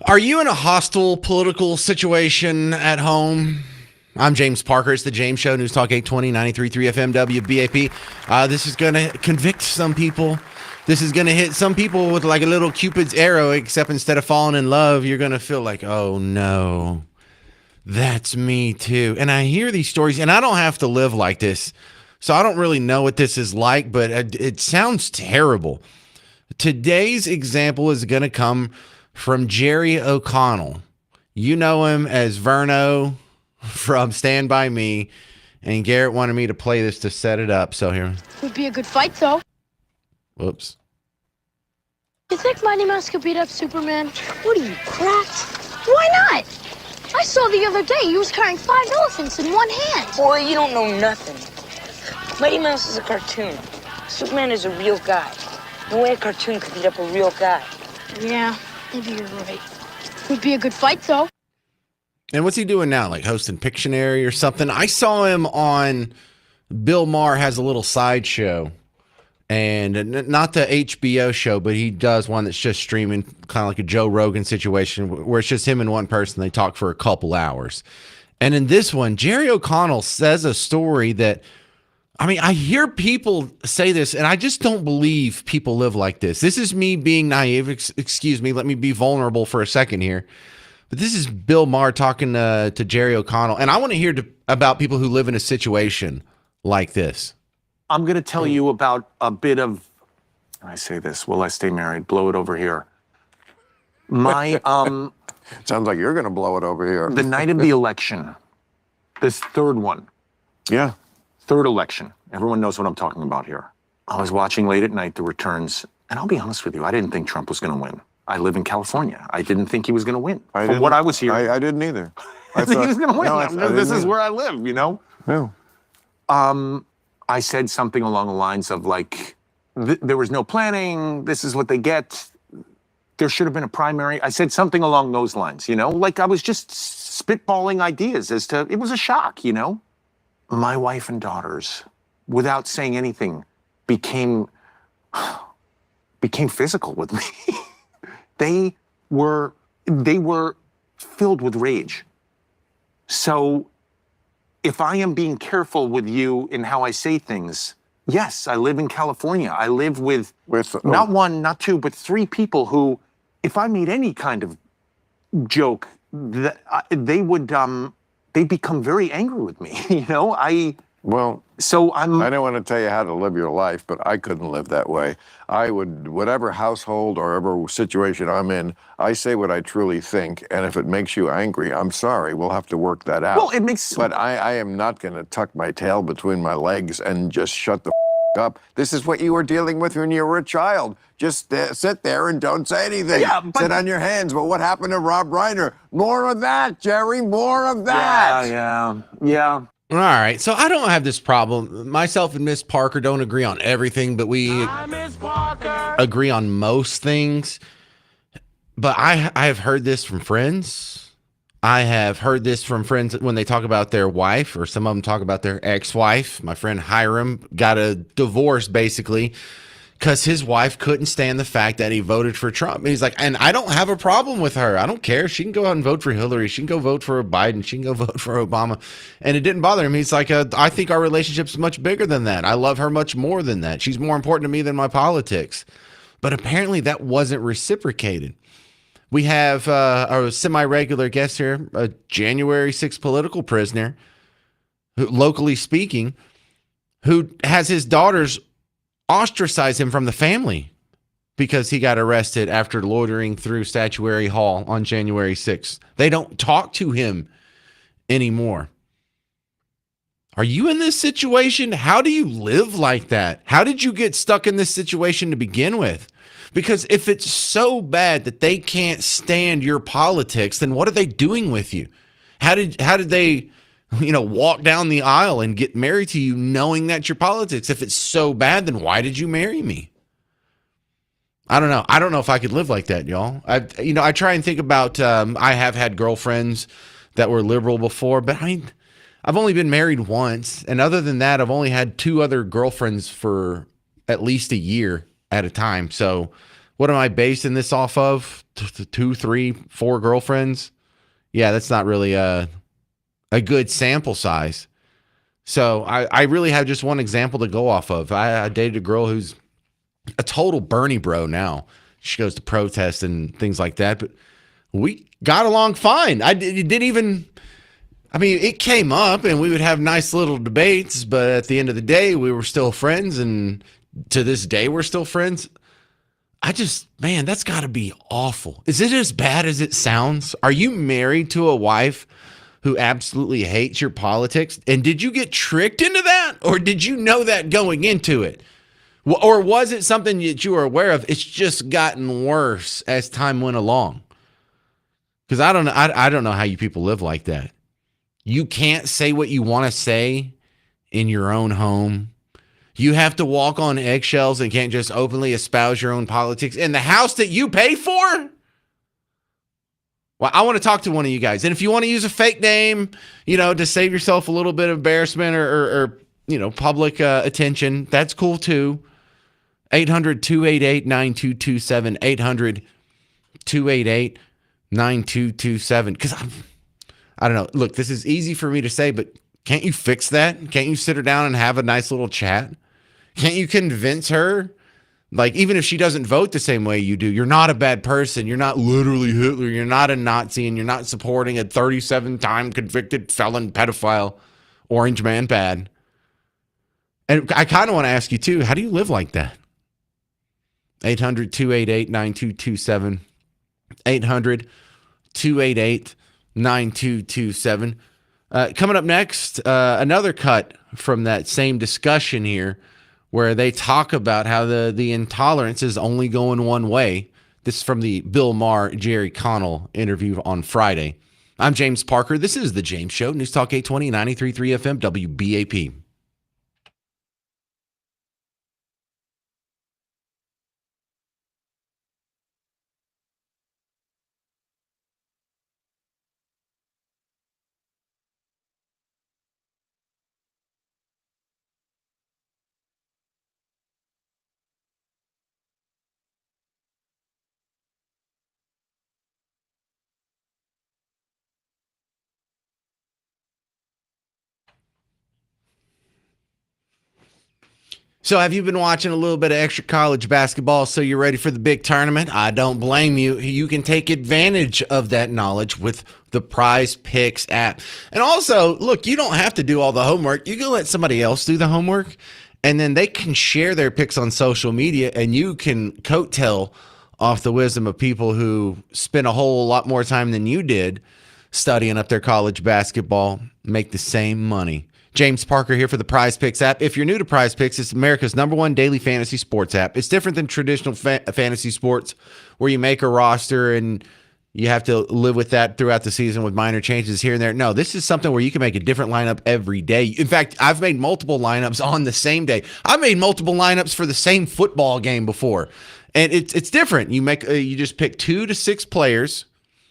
Are you in a hostile political situation at home? I'm James Parker. It's the James Show, News Talk 820, 93.3 FM WBAP. This is going to convict some people. This is going to hit some people with like a little Cupid's arrow, except instead of falling in love, you're going to feel like, oh no, that's me too. And I hear these stories, and I don't have to live like this, so I don't really know what this is like, but it sounds terrible. Today's example is going to come from Jerry O'Connell. You know him as Verno from Stand By Me, and Garrett wanted me to play this to set it up. So here. Would be a good fight, though. Whoops. You think Mighty Mouse could beat up Superman? What are you, cracked? Why not? I saw the other day he was carrying 5 elephants in one hand. Boy, you don't know nothing. Mighty Mouse is a cartoon. Superman is a real guy. No way a cartoon could beat up a real guy. Yeah, maybe you're right. Would be a good fight, though. And what's he doing now? Like hosting Pictionary or something? I saw him on Bill Maher has a little sideshow, and not the HBO show, but he does one that's just streaming, kind of like a Joe Rogan situation where it's just him and one person. They talk for a couple hours. And in this one, Jerry O'Connell says a story that, I mean, I hear people say this, and I just don't believe people live like this. This is me being naive. Excuse me. Let me be vulnerable for a second here. But this is Bill Maher talking to Jerry O'Connell, and I want to hear about people who live in a situation like this. I'm going to tell you about a bit of, I say this, will I stay married? Blow it over here. My, sounds like you're going to blow it over here. The night of the election, this third one. Yeah. Third election. Everyone knows what I'm talking about here. I was watching late at night the returns, and I'll be honest with you, I didn't think Trump was going to win. I live in California. I didn't think he was going to win. From what I was hearing. I didn't either. I think he was going to win. No, this is where I live, you know? Yeah. I said something along the lines of like, there was no planning. This is what they get. There should have been a primary. I said something along those lines, you know? Like I was just spitballing ideas as to, it was a shock, you know? My wife and daughters, without saying anything, became physical with me. They were filled with rage. So if I am being careful with you in how I say things, yes, I live in California. I live with not one, not two, but 3 people who, if I made any kind of joke, they'd become very angry with me. You know, I don't want to tell you how to live your life, but I couldn't live that way. I would, whatever household or whatever situation I'm in, I say what I truly think, and if it makes you angry, I'm sorry, we'll have to work that out. Well, it makes. But I am not going to tuck my tail between my legs and just shut the up. This is what you were dealing with when you were a child. Just sit there and don't say anything. Yeah, sit on your hands. But what happened to Rob Reiner? More of that, Jerry. More of that. Yeah. All right, so I don't have this problem. Myself and Miss Parker don't agree on everything, but we agree on most things. But I have heard this from friends. I have heard this from friends when they talk about their wife, or some of them talk about their ex-wife. My friend Hiram got a divorce basically because his wife couldn't stand the fact that he voted for Trump. And he's like, and I don't have a problem with her. I don't care. She can go out and vote for Hillary. She can go vote for Biden. She can go vote for Obama. And it didn't bother him. He's like, I think our relationship's much bigger than that. I love her much more than that. She's more important to me than my politics. But apparently that wasn't reciprocated. We have our semi-regular guest here, a January 6th political prisoner, who, locally speaking, who has his daughters ostracize him from the family because he got arrested after loitering through Statuary Hall on January 6th. They don't talk to him anymore. Are you in this situation? How do you live like that? How did you get stuck in this situation to begin with? Because if it's so bad that they can't stand your politics, then what are they doing with you? How did they, walk down the aisle and get married to you knowing that's your politics? If it's so bad, then why did you marry me? I don't know. I don't know if I could live like that, y'all. I try and think about, I have had girlfriends that were liberal before, but I've only been married once. And other than that, I've only had 2 other girlfriends for at least a year at a time. So What am I basing this off of? 2, 3, 4 girlfriends? Yeah, that's not really a good sample size. So I really have just one example to go off of. I dated a girl who's a total Bernie bro now. She goes to protests and things like that, but we got along fine. It didn't even, I mean, it came up and we would have nice little debates, but at the end of the day, we were still friends. And to this day, we're still friends. Man, that's got to be awful. Is it as bad as it sounds? Are you married to a wife who absolutely hates your politics? And did you get tricked into that? Or did you know that going into it? Or was it something that you were aware of? It's just gotten worse as time went along. Because I don't know. I don't know how you people live like that. You can't say what you want to say in your own home. You have to walk on eggshells and can't just openly espouse your own politics in the house that you pay for. Well, I want to talk to one of you guys. And if you want to use a fake name, to save yourself a little bit of embarrassment or public attention, that's cool too. 800-288-9227. 800-288-9227. Because I don't know. Look, this is easy for me to say, but can't you fix that? Can't you sit her down and have a nice little chat? Can't you convince her? Like, even if she doesn't vote the same way you do, you're not a bad person. You're not literally Hitler. You're not a Nazi, and you're not supporting a 37-time convicted felon pedophile. Orange man bad. And I kind of want to ask you, too, how do you live like that? 800-288-9227. 800-288-9227. Coming up next, another cut from that same discussion here where they talk about how the intolerance is only going one way. This is from the Bill Maher, Jerry Connell interview on Friday. I'm James Parker. This is The James Show, News Talk 820, 93.3 FM, WBAP. So have you been watching a little bit of extra college basketball so you're ready for the big tournament? I don't blame you. You can take advantage of that knowledge with the Prize Picks app. And also, look, you don't have to do all the homework. You can let somebody else do the homework, and then they can share their picks on social media, and you can coattail off the wisdom of people who spent a whole lot more time than you did studying up their college basketball, make the same money. James Parker here for the Prize Picks app. If you're new to Prize Picks, it's America's #1 daily fantasy sports app. It's different than traditional fantasy sports where you make a roster and you have to live with that throughout the season with minor changes here and there. No, this is something where you can make a different lineup every day. In fact, I've made multiple lineups on the same day. I've made multiple lineups for the same football game before. And it's different. You just pick 2 to 6 players.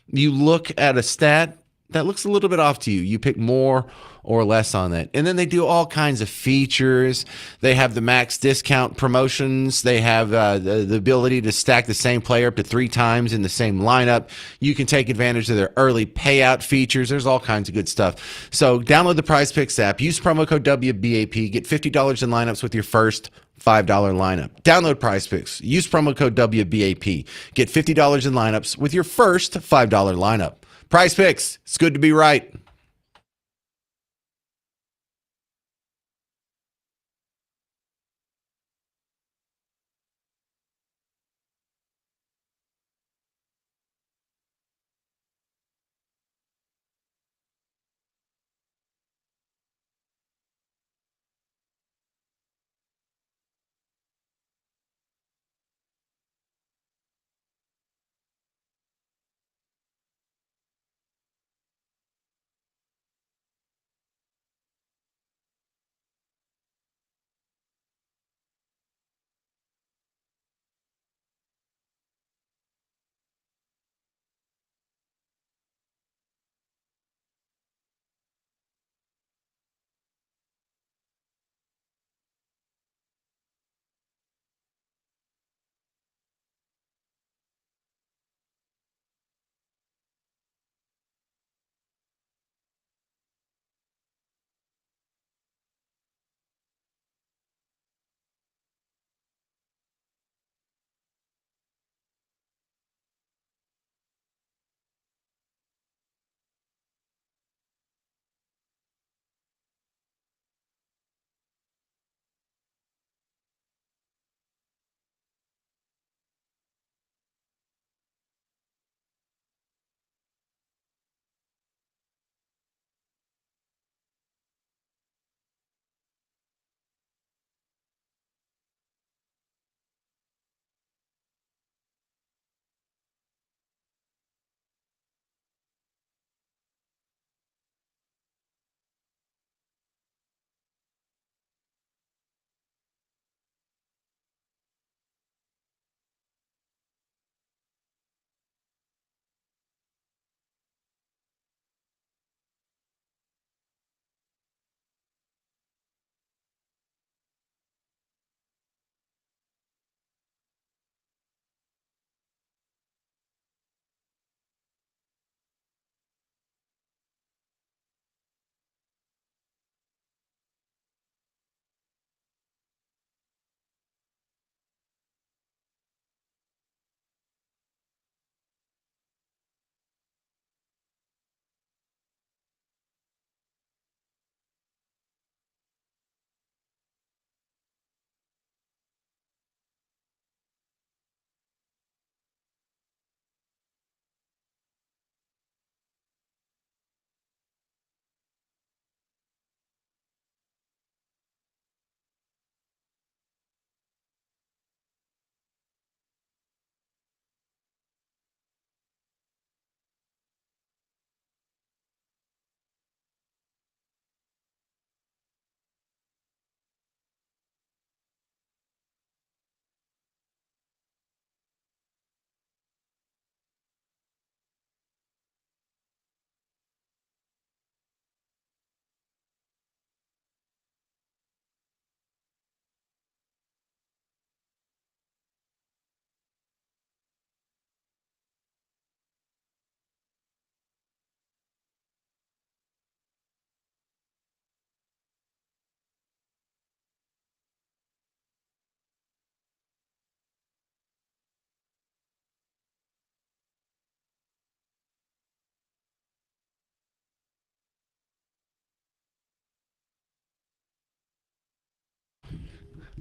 You look at a stat that looks a little bit off to you. You pick more or less on that. And then they do all kinds of features. They have the max discount promotions. They have the ability to stack the same player up to 3 times in the same lineup. You can take advantage of their early payout features. There's all kinds of good stuff. So download the Prize Picks app. Use promo code WBAP. Get $50 in lineups with your first $5 lineup. Download Prize Picks. Use promo code WBAP. Get $50 in lineups with your first $5 lineup. Prize Picks. It's good to be right.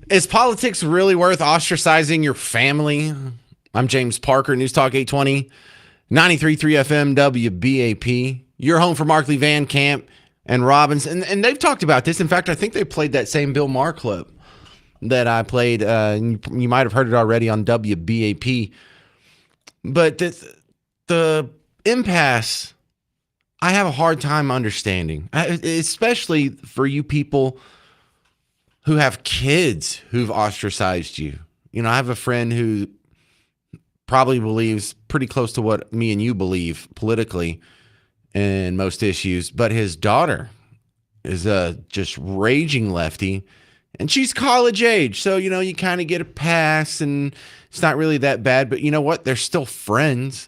Is politics really worth ostracizing your family? I'm James Parker, News Talk 820, 93.3 FM WBAP. You're home for Markley, Van Camp, and Robbins. And they've talked about this. In fact, I think they played that same Bill Maher clip that I played. You might have heard it already on WBAP. But the impasse, I have a hard time understanding, especially for you people who have kids who've ostracized you. You know, I have a friend who probably believes pretty close to what me and you believe politically in most issues, but his daughter is a just raging lefty, and she's college age. So, you know, you kind of get a pass and it's not really that bad, but you know what? They're still friends.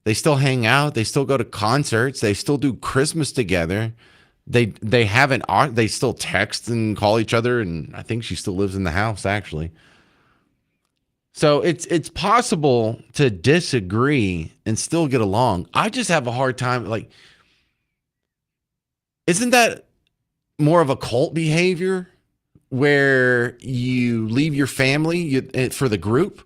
They still hang out. They still go to concerts. They still do Christmas together. They still text and call each other, and I think she still lives in the house, actually. So it's possible to disagree and still get along. I just have a hard time, like, isn't that more of a cult behavior where you leave your family for the group,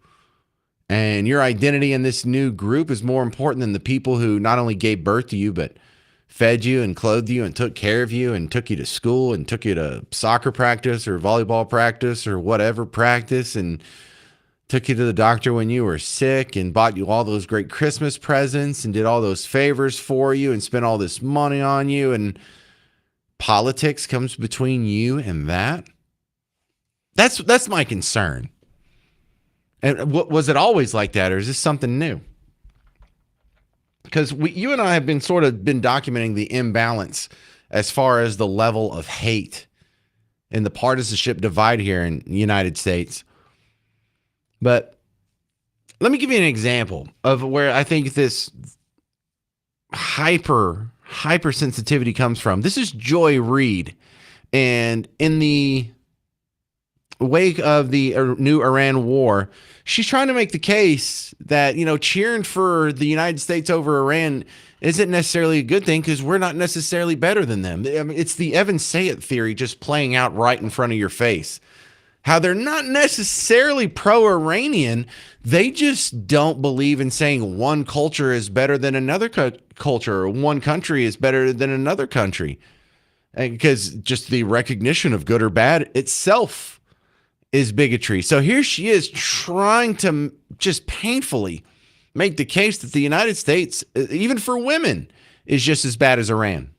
and your identity in this new group is more important than the people who not only gave birth to you, but fed you and clothed you and took care of you and took you to school and took you to soccer practice or volleyball practice or whatever practice, and took you to the doctor when you were sick and bought you all those great Christmas presents and did all those favors for you and spent all this money on you, and politics comes between you and that. That's my concern. And was it always like that, or is this something new? Because you and I have been documenting the imbalance as far as the level of hate and the partisanship divide here in the United States. But let me give you an example of where I think this hypersensitivity comes from. This is Joy Reid, and in the wake of the new Iran war, she's trying to make the case that, you know, cheering for the United States over Iran isn't necessarily a good thing because we're not necessarily better than them. I mean, it's the Evan Sayet theory just playing out right in front of your face. How they're not necessarily pro-Iranian. They just don't believe in saying one culture is better than another culture, or one country is better than another country. Because just the recognition of good or bad itself is bigotry. So here she is trying to just painfully make the case that the United States, even for women, is just as bad as Iran.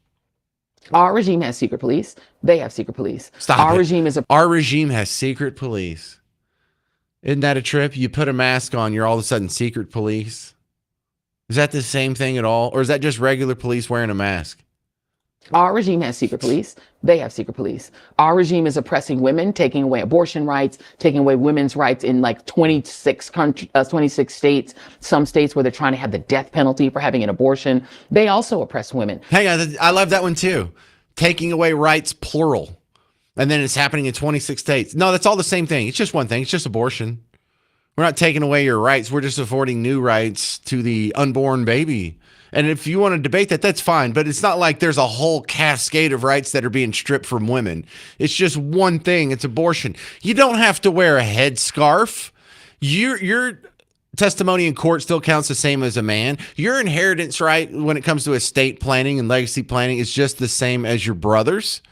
Our regime has secret police. They have secret police. Stop Our it. regime has secret police. Isn't that a trip? You put a mask on, you're all of a sudden secret police. Is that the same thing at all? Or is that just regular police wearing a mask? Our regime has secret police. They have secret police. Our regime is oppressing women, taking away abortion rights, taking away women's rights in like 26 states, some states where they're trying to have the death penalty for having an abortion. They also oppress women. Hang on, I love that one too. Taking away rights, plural. And then it's happening in 26 states. No, that's all the same thing. It's just one thing. It's just abortion. We're not taking away your rights. We're just affording new rights to the unborn baby. And if you want to debate that, that's fine. But it's not like there's a whole cascade of rights that are being stripped from women. It's just one thing. It's abortion. You don't have to wear a headscarf. Your testimony in court still counts the same as a man. Your inheritance right when it comes to estate planning and legacy planning is just the same as your brother's.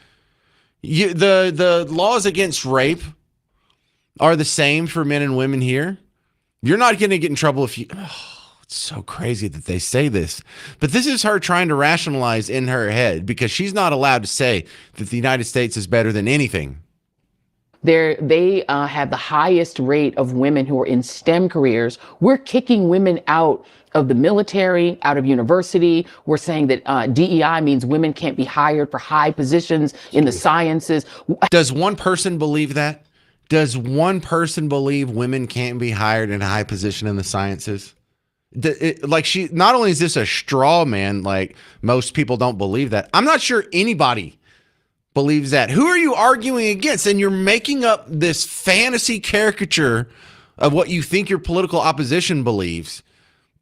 The laws against rape are the same for men and women here. You're not going to get in trouble if you... It's so crazy that they say this, but this is her trying to rationalize in her head because she's not allowed to say that the United States is better than anything. They have the highest rate of women who are in STEM careers. We're kicking women out of the military, out of university. We're saying that DEI means women can't be hired for high positions in the sciences. Does one person believe that? Does one person believe women can't be hired in a high position in the sciences? She not only is this a straw man, like most people don't believe that. I'm not sure anybody believes that. Who are you arguing against? And you're making up this fantasy caricature of what you think your political opposition believes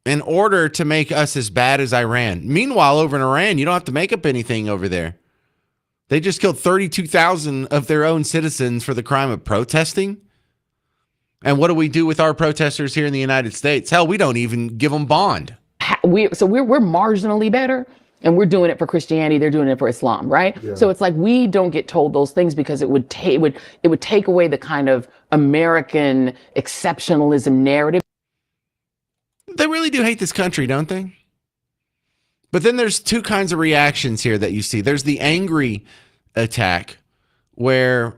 in order to make us as bad as Iran. Meanwhile, over in Iran, you don't have to make up anything over there. They just killed 32,000 of their own citizens for the crime of protesting. And what do we do with our protesters here in the United States? Hell, we don't even give them bond. We're marginally better, and we're doing it for Christianity. They're doing it for Islam, right? Yeah. So it's like we don't get told those things because it would take away the kind of American exceptionalism narrative. They really do hate this country, don't they? But then there's two kinds of reactions here that you see. There's the angry attack where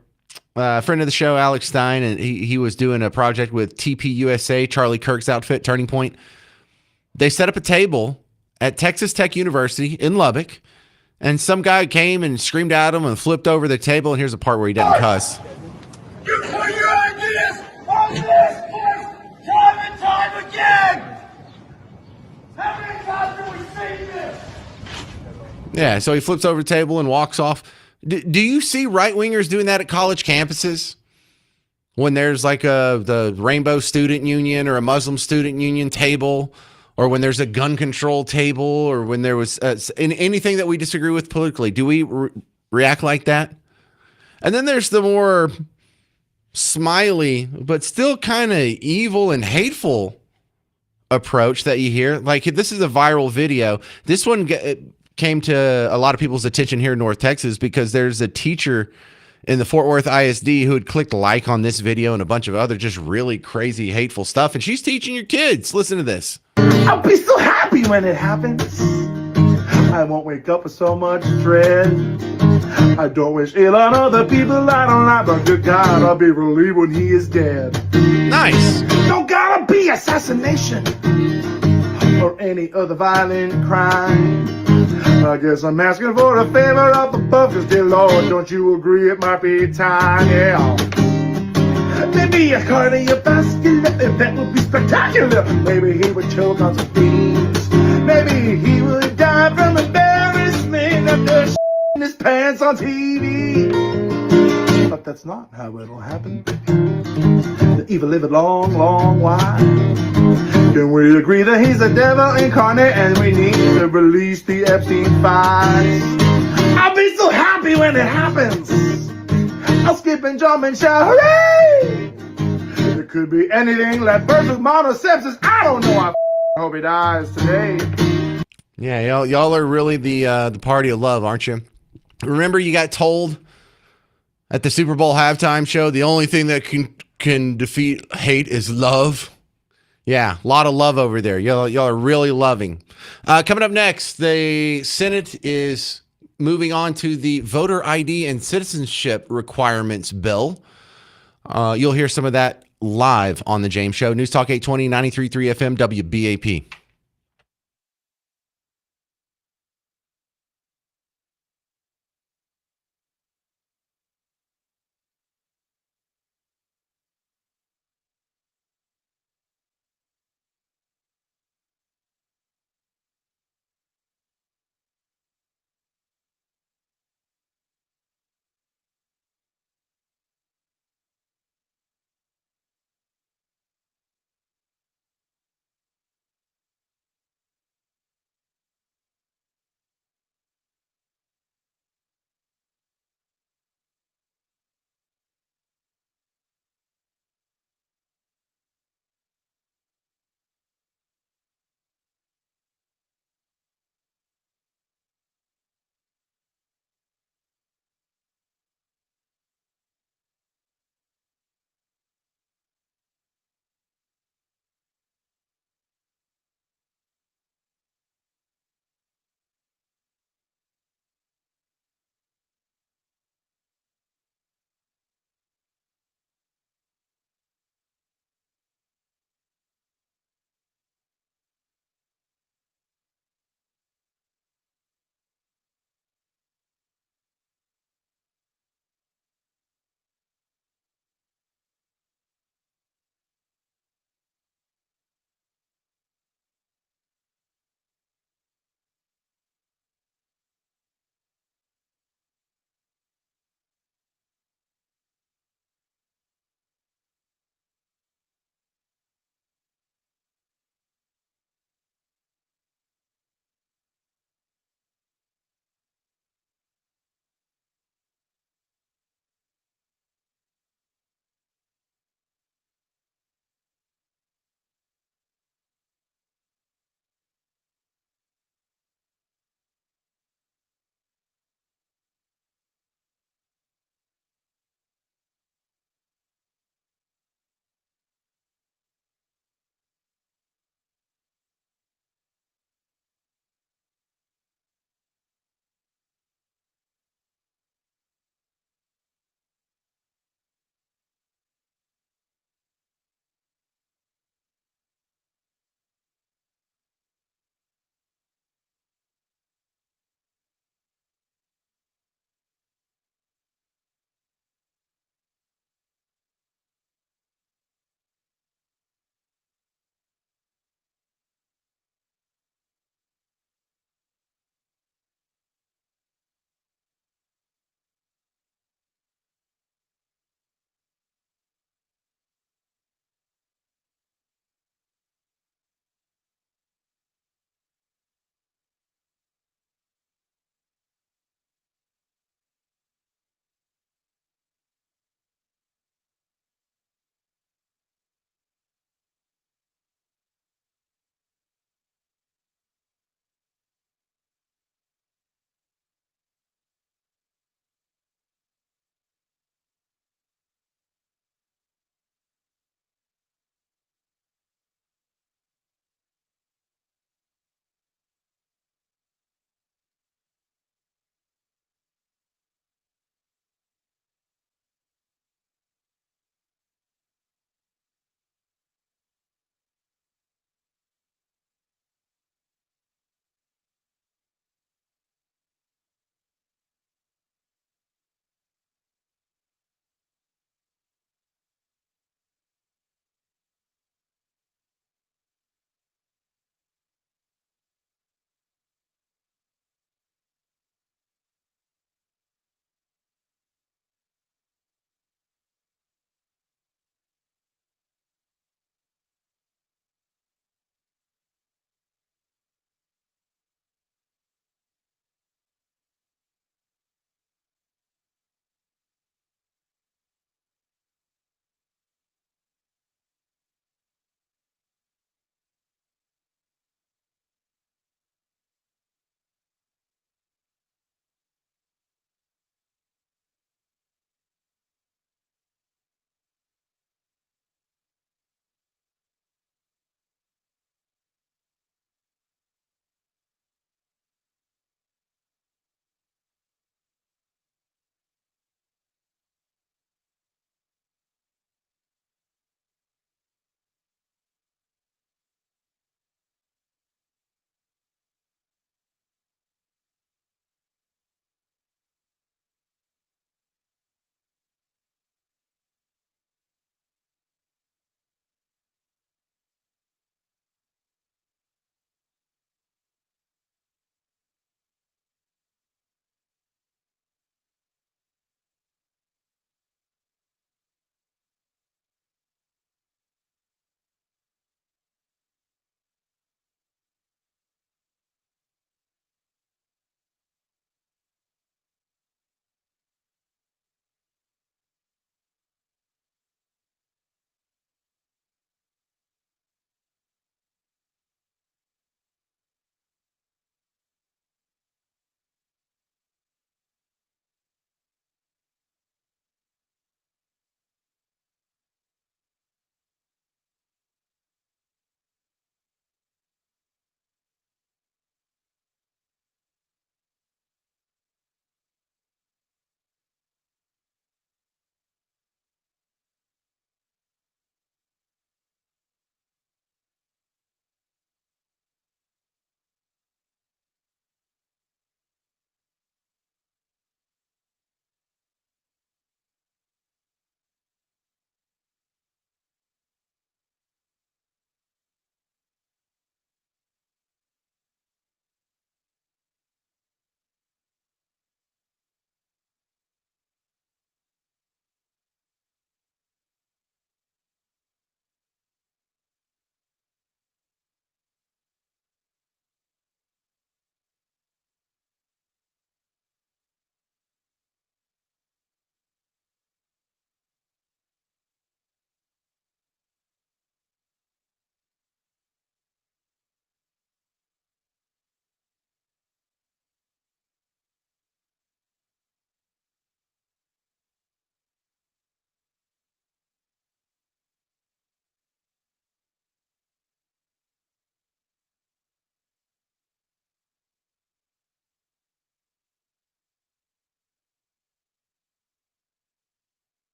a friend of the show, Alex Stein, and he was doing a project with TPUSA, Charlie Kirk's outfit, Turning Point. They set up a table at Texas Tech University in Lubbock, and some guy came and screamed at him and flipped over the table, and here's a part where he doesn't cuss. You put your ideas on this place time and time again! How many times do we see this? Yeah, so he flips over the table and walks off. Do you see right-wingers doing that at college campuses? When there's like the Rainbow Student Union or a Muslim Student Union table, or when there's a gun control table, or when there was anything that we disagree with politically, do we react like that? And then there's the more smiley, but still kind of evil and hateful approach that you hear. Like, this is a viral video. This one came to a lot of people's attention here in North Texas because there's a teacher in the Fort Worth ISD who had clicked like on this video and a bunch of other just really crazy, hateful stuff. And she's teaching your kids. Listen to this. I'll be so happy when it happens. I won't wake up with so much dread. I don't wish ill on other people I don't like, but good God, I'll be relieved when he is dead. Nice. Don't gotta be assassination or any other violent crime. I guess I'm asking for a favor up above, cause dear Lord, don't you agree it might be time, yeah. Maybe a cardiovascular event would be spectacular. Maybe he would choke on some beans. Maybe he would die from embarrassment after shitting his pants on TV. But that's not how it'll happen. The evil live a long, long while. Can we agree that he's a devil incarnate and we need to release the Epstein files? I'll be so happy when it happens. I'll skip and jump and shout, hooray! It could be anything like birth with monosepsis. I don't know. I hope he dies today. Yeah, y'all are really the party of love, aren't you? Remember, you got told at the Super Bowl halftime show the only thing that can defeat hate is love. Yeah, a lot of love over there. Y'all are really loving. Coming up next, the Senate is moving on to the voter ID and citizenship requirements bill. You'll hear some of that live on The James Show. News Talk 820, 93.3 FM, WBAP.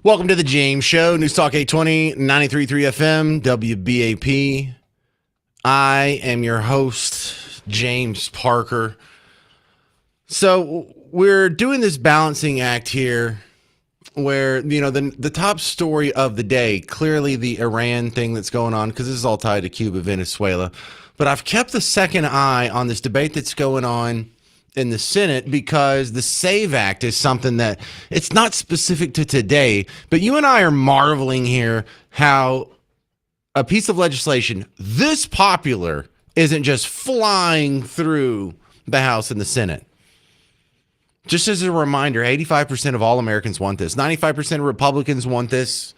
Welcome to the James Show, News Talk 820, 93.3 FM, WBAP. I am your host, James Parker. So we're doing this balancing act here where, you know, the top story of the day, clearly the Iran thing that's going on, because this is all tied to Cuba, Venezuela. But I've kept the second eye on this debate that's going on in the Senate because the SAVE Act is something that it's not specific to today, but you and I are marveling here how a piece of legislation this popular isn't just flying through the House and the Senate. Just as a reminder, 85% of all Americans want this. 95% of Republicans want this.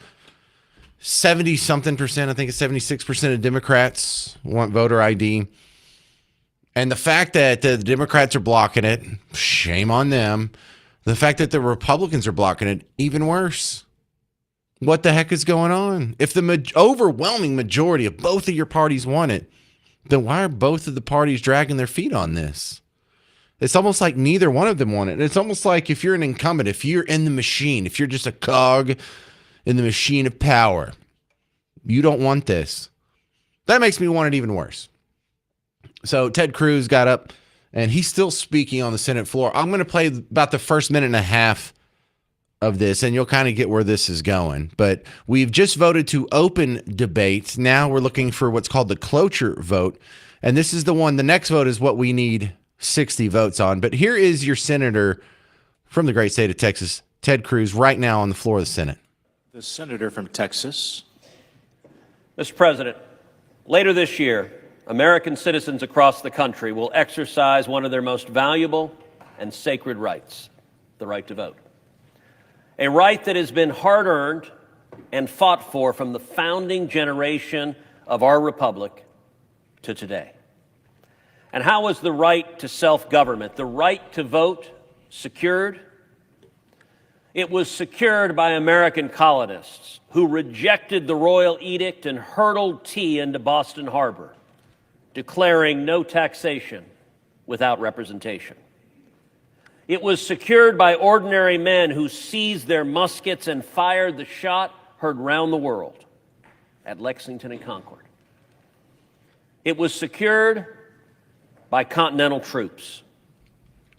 70-something percent, I think it's 76% of Democrats want voter ID. And the fact that the Democrats are blocking it, shame on them. The fact that the Republicans are blocking it, even worse. What the heck is going on? If the overwhelming majority of both of your parties want it, then why are both of the parties dragging their feet on this? It's almost like neither one of them want it. It's almost like if you're an incumbent, if you're in the machine, if you're just a cog in the machine of power, you don't want this. That makes me want it even worse. So Ted Cruz got up, and he's still speaking on the Senate floor. I'm going to play about the first minute and a half of this, and you'll kind of get where this is going. But we've just voted to open debate. Now we're looking for what's called the cloture vote, and this is the one. The next vote is what we need 60 votes on. But here is your senator from the great state of Texas, Ted Cruz, right now on the floor of the Senate. The senator from Texas. Mr. President, later this year, American citizens across the country will exercise one of their most valuable and sacred rights, the right to vote. A right that has been hard-earned and fought for from the founding generation of our republic to today. And how was the right to self-government, the right to vote, secured? It was secured by American colonists who rejected the royal edict and hurtled tea into Boston Harbor, declaring no taxation without representation. It was secured by ordinary men who seized their muskets and fired the shot heard round the world at Lexington and Concord. It was secured by Continental troops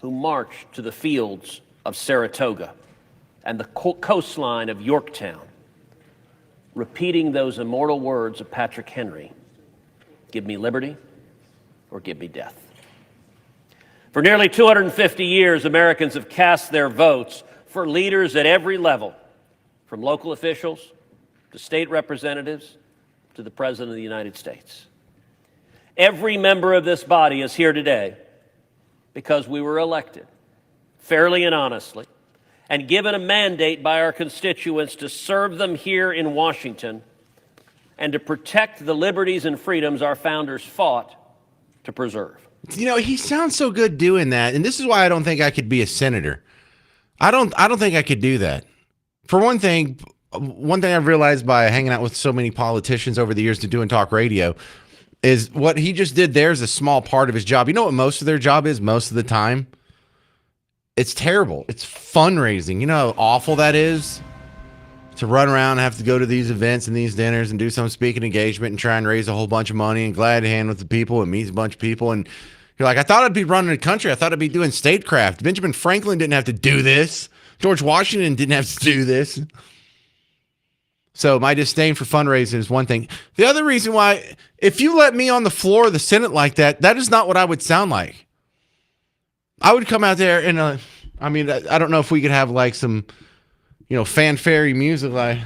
who marched to the fields of Saratoga and the coastline of Yorktown, repeating those immortal words of Patrick Henry, "Give me liberty or give me death." For nearly 250 years, Americans have cast their votes for leaders at every level, from local officials to state representatives to the President of the United States. Every member of this body is here today because we were elected fairly and honestly and given a mandate by our constituents to serve them here in Washington and to protect the liberties and freedoms our founders fought to preserve. You know, he sounds so good doing that, and this is why I don't think I could be a senator. I don't think I could do that. For one thing I've realized by hanging out with so many politicians over the years to doing talk radio is what he just did there is a small part of his job. You know what most of their job is most of the time? It's terrible. It's fundraising. You know how awful that is? To run around and have to go to these events and these dinners and do some speaking engagement and try and raise a whole bunch of money and glad hand with the people and meet a bunch of people. And you're like, I thought I'd be running a country. I thought I'd be doing statecraft. Benjamin Franklin didn't have to do this. George Washington didn't have to do this. So my disdain for fundraising is one thing. The other reason why, if you let me on the floor of the Senate like that, that is not what I would sound like. I would come out there and, I don't know if we could have like some, fanfare music like,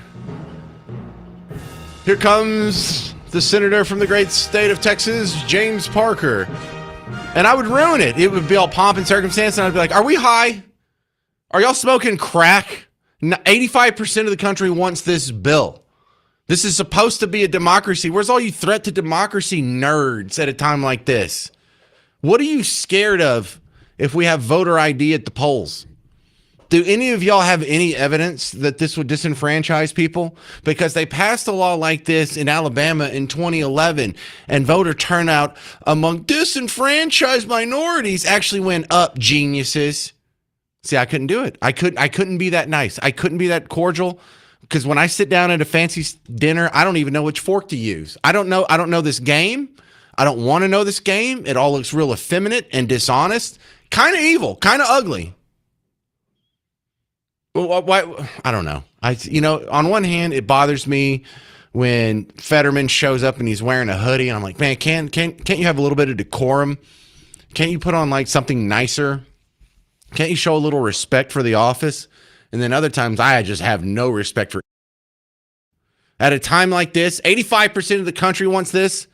here comes the senator from the great state of Texas, James Parker. And I would ruin it. It would be all pomp and circumstance. And I'd be like, are we high? Are y'all smoking crack? 85% of the country wants this bill. This is supposed to be a democracy. Where's all you threat to democracy nerds at a time like this? What are you scared of if we have voter ID at the polls? Do any of y'all have any evidence that this would disenfranchise people? Because they passed a law like this in Alabama in 2011, and voter turnout among disenfranchised minorities actually went up, geniuses. See, I couldn't do it. I couldn't be that nice. I couldn't be that cordial. Because when I sit down at a fancy dinner, I don't even know which fork to use. I don't know this game. I don't want to know this game. It all looks real effeminate and dishonest, kind of evil, kind of ugly. Why? I don't know. On one hand, it bothers me when Fetterman shows up and he's wearing a hoodie, and I'm like, man, can't you have a little bit of decorum? Can't you put on like something nicer? Can't you show a little respect for the office? And then other times, I just have no respect for. At a time like this, 85% of the country wants this,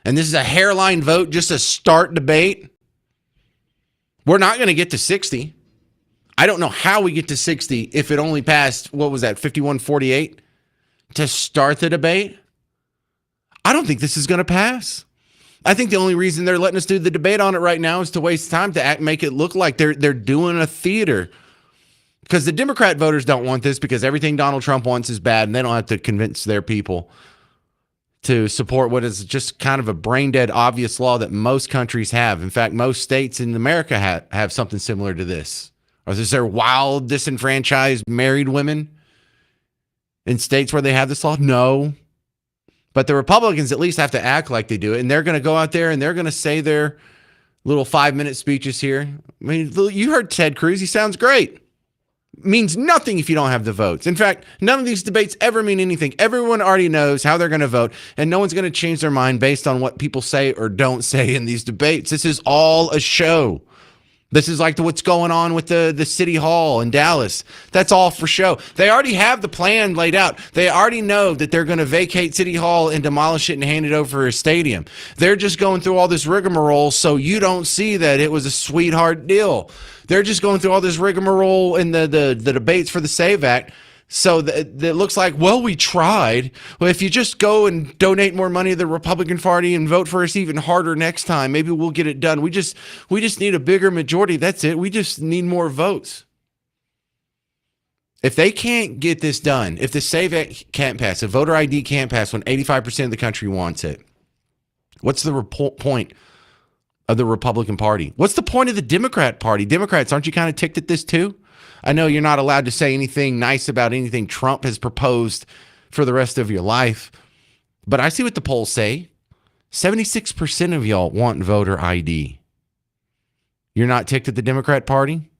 and this is a hairline vote just to start debate. We're not going to get to 60. I don't know how we get to 60 if it only passed, 51-48 to start the debate. I don't think this is going to pass. I think the only reason they're letting us do the debate on it right now is to waste time to make it look like they're doing a theater. Because the Democrat voters don't want this because everything Donald Trump wants is bad, and they don't have to convince their people to support what is just kind of a brain-dead obvious law that most countries have. In fact, most states in America have something similar to this. Or is there wild, disenfranchised married women in states where they have this law? No. But the Republicans at least have to act like they do it, and they're going to go out there and they're going to say their little 5-minute speeches here. I mean, you heard Ted Cruz. He sounds great. Means nothing if you don't have the votes. In fact, none of these debates ever mean anything. Everyone already knows how they're going to vote, and no one's going to change their mind based on what people say or don't say in these debates. This is all a show. This is like what's going on with the city hall in Dallas. That's all for show. They already have the plan laid out. They already know that they're going to vacate city hall and demolish it and hand it over for a stadium. They're just going through all this rigmarole so you don't see that it was a sweetheart deal. They're just going through all this rigmarole in the debates for the SAVE Act. So that looks like, well, we tried. Well, if you just go and donate more money to the Republican Party and vote for us even harder next time, maybe we'll get it done. We just need a bigger majority. That's it. We just need more votes. If they can't get this done, if the SAVE Act can't pass, if voter ID can't pass when 85% of the country wants it, what's the point of the Republican Party? What's the point of the Democrat Party? Democrats, aren't you kind of ticked at this too? I know you're not allowed to say anything nice about anything Trump has proposed for the rest of your life, but I see what the polls say. 76% of y'all want voter ID. You're not ticked at the Democrat Party?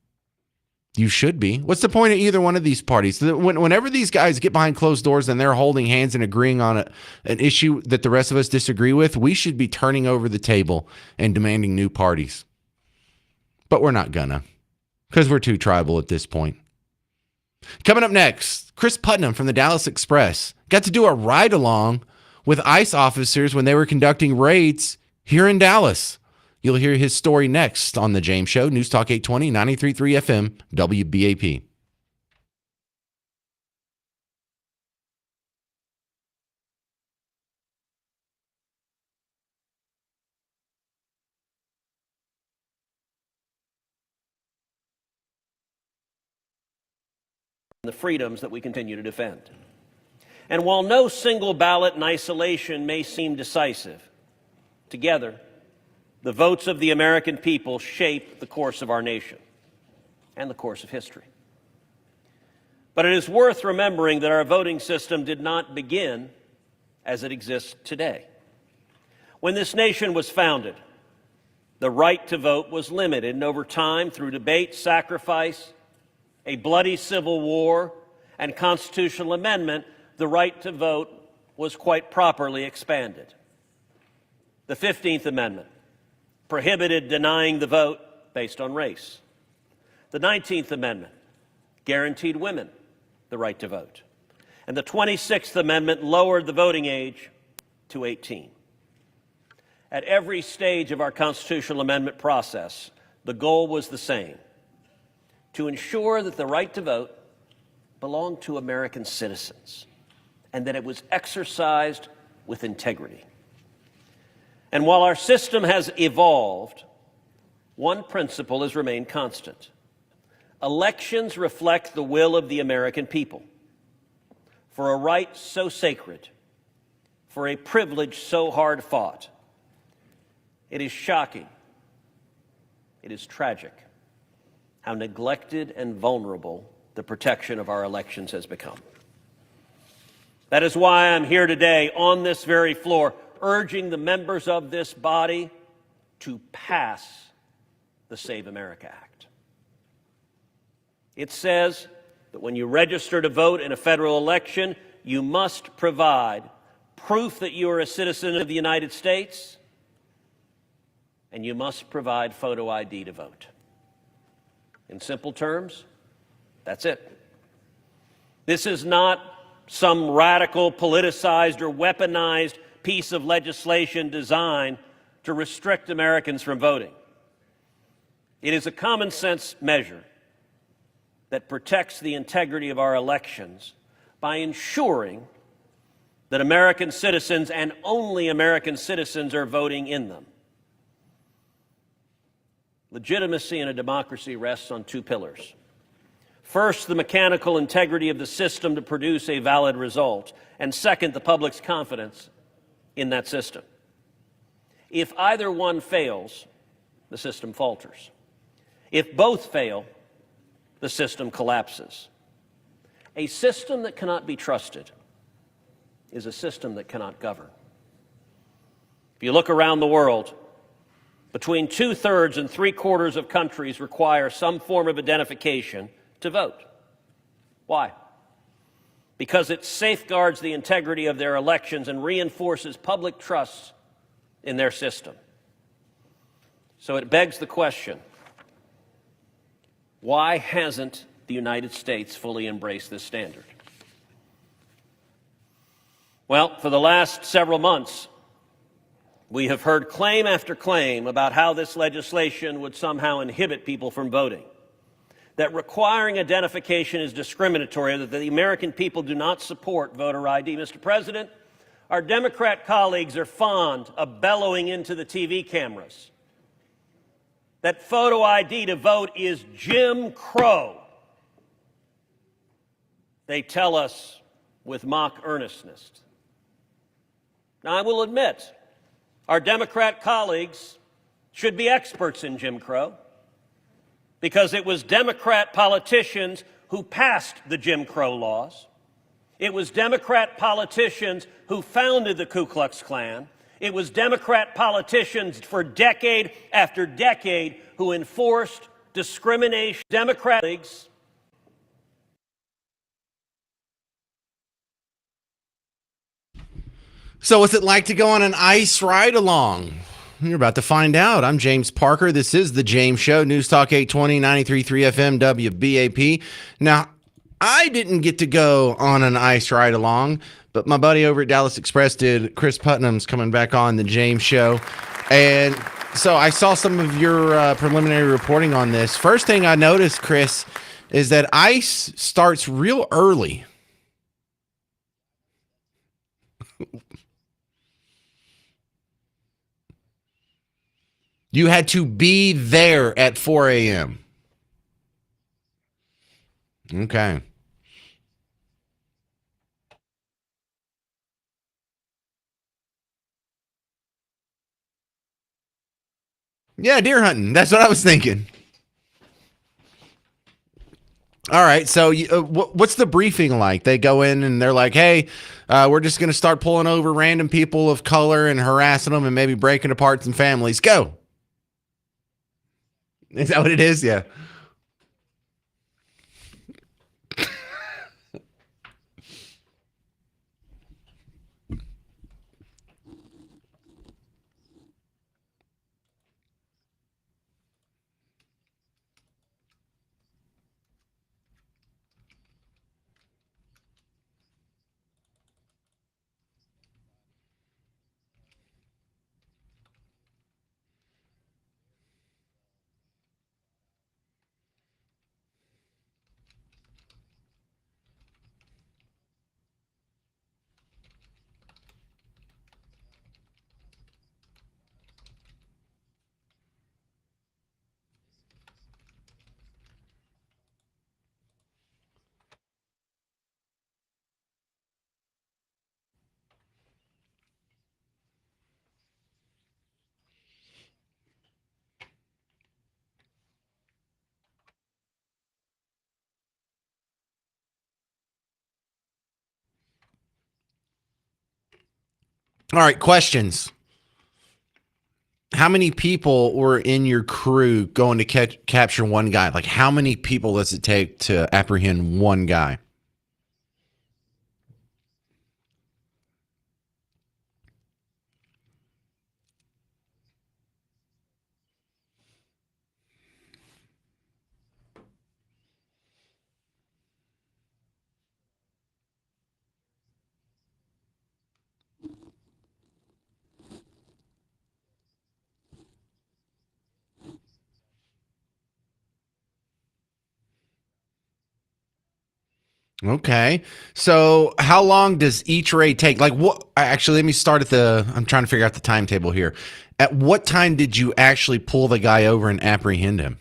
You should be. What's the point of either one of these parties? Whenever these guys get behind closed doors and they're holding hands and agreeing on an issue that the rest of us disagree with, we should be turning over the table and demanding new parties. But we're not gonna. Because we're too tribal at this point. Coming up next, Chris Putnam from the Dallas Express got to do a ride-along with ICE officers when they were conducting raids here in Dallas. You'll hear his story next on The James Show, News Talk 820, 93.3 FM, WBAP. The freedoms that we continue to defend. And while no single ballot in isolation may seem decisive, together, the votes of the American people shape the course of our nation and the course of history. But it is worth remembering that our voting system did not begin as it exists today. When this nation was founded, the right to vote was limited, and over time, through debate, sacrifice, a bloody civil war, and constitutional amendment, the right to vote was quite properly expanded. The 15th Amendment prohibited denying the vote based on race. The 19th Amendment guaranteed women the right to vote. And the 26th Amendment lowered the voting age to 18. At every stage of our constitutional amendment process, the goal was the same: to ensure that the right to vote belonged to American citizens and that it was exercised with integrity. And while our system has evolved, one principle has remained constant. Elections reflect the will of the American people. For a right so sacred, for a privilege so hard fought, it is shocking, it is tragic, how neglected and vulnerable the protection of our elections has become. That is why I'm here today on this very floor, urging the members of this body to pass the Save America Act. It says that when you register to vote in a federal election, you must provide proof that you are a citizen of the United States, and you must provide photo ID to vote. In simple terms, that's it. This is not some radical, politicized, or weaponized piece of legislation designed to restrict Americans from voting. It is a common sense measure that protects the integrity of our elections by ensuring that American citizens and only American citizens are voting in them. Legitimacy in a democracy rests on two pillars. First, the mechanical integrity of the system to produce a valid result, and second, the public's confidence in that system. If either one fails, the system falters. If both fail, the system collapses. A system that cannot be trusted is a system that cannot govern. If you look around the world, between 2/3 and 3/4 of countries require some form of identification to vote. Why? Because it safeguards the integrity of their elections and reinforces public trust in their system. So it begs the question, why hasn't the United States fully embraced this standard? Well, for the last several months, we have heard claim after claim about how this legislation would somehow inhibit people from voting, that requiring identification is discriminatory, that the American people do not support voter ID. Mr. President, our Democrat colleagues are fond of bellowing into the TV cameras that photo ID to vote is Jim Crow. They tell us with mock earnestness. Now, I will admit, our Democrat colleagues should be experts in Jim Crow, because it was Democrat politicians who passed the Jim Crow laws. It was Democrat politicians who founded the Ku Klux Klan. It was Democrat politicians for decade after decade who enforced discrimination. Democrat colleagues. So what's it like to go on an ice ride along? You're about to find out. I'm James Parker. This is The James Show, News Talk 820, 93.3 FM, WBAP. Now, I didn't get to go on an ice ride along, but my buddy over at Dallas Express did. Chris Putnam's coming back on The James Show. And so I saw some of your preliminary reporting on this. First thing I noticed, Chris, is that ice starts real early. You had to be there at 4 a.m. Okay. Yeah, deer hunting. That's what I was thinking. All right. So what's the briefing like? They go in and they're like, hey, we're just going to start pulling over random people of color and harassing them and maybe breaking apart some families. Go. Is that what it is? Yeah. All right, questions. How many people were in your crew going to capture one guy? Like, how many people does it take to apprehend one guy? Okay. So how long does each raid take? Like what actually let me start at I'm trying to figure out the timetable here. At what time did you actually pull the guy over and apprehend him?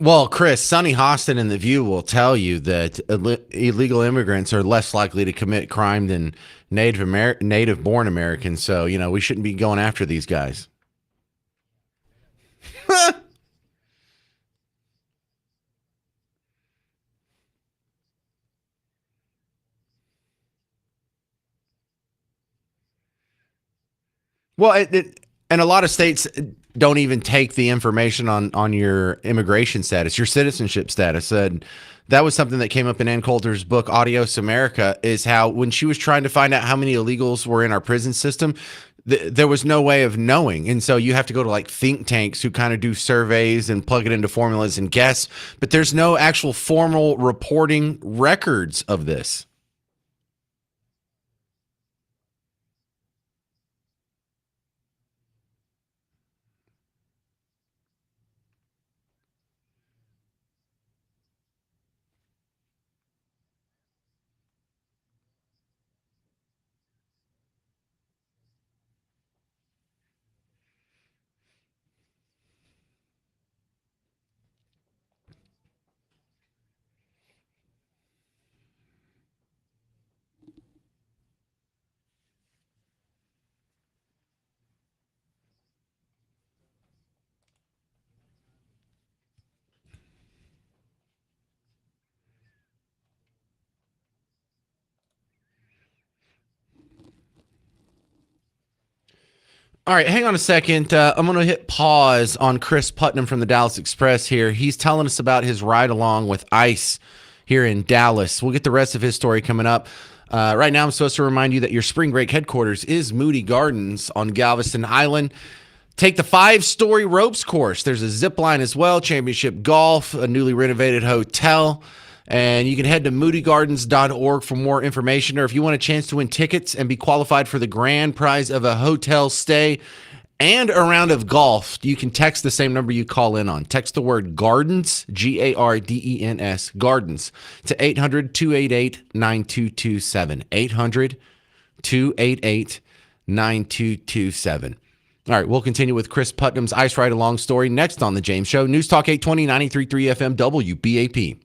Well, Chris, Sonny Hostin in The View will tell you that illegal immigrants are less likely to commit crime than native born Americans. So, we shouldn't be going after these guys. Well, and a lot of states don't even take the information on your immigration status, your citizenship status. And that was something that came up in Ann Coulter's book, Adios America, is how when she was trying to find out how many illegals were in our prison system, there was no way of knowing. And so you have to go to like think tanks who kind of do surveys and plug it into formulas and guess. But there's no actual formal reporting records of this. All right, hang on a second. I'm going to hit pause on Chris Putnam from the Dallas Express here. He's telling us about his ride along with ICE here in Dallas. We'll get the rest of his story coming up. Right now, I'm supposed to remind you that your spring break headquarters is Moody Gardens on Galveston Island. Take the 5-story ropes course. There's a zip line as well, championship golf, a newly renovated hotel. And you can head to moodygardens.org for more information, or if you want a chance to win tickets and be qualified for the grand prize of a hotel stay and a round of golf, you can text the same number you call in on. Text the word GARDENS, GARDENS, GARDENS, to 800-288-9227. 800-288-9227. All right, we'll continue with Chris Putnam's Ice Ride Along story next on The James Show. News Talk 820, 93.3 FM, WBAP.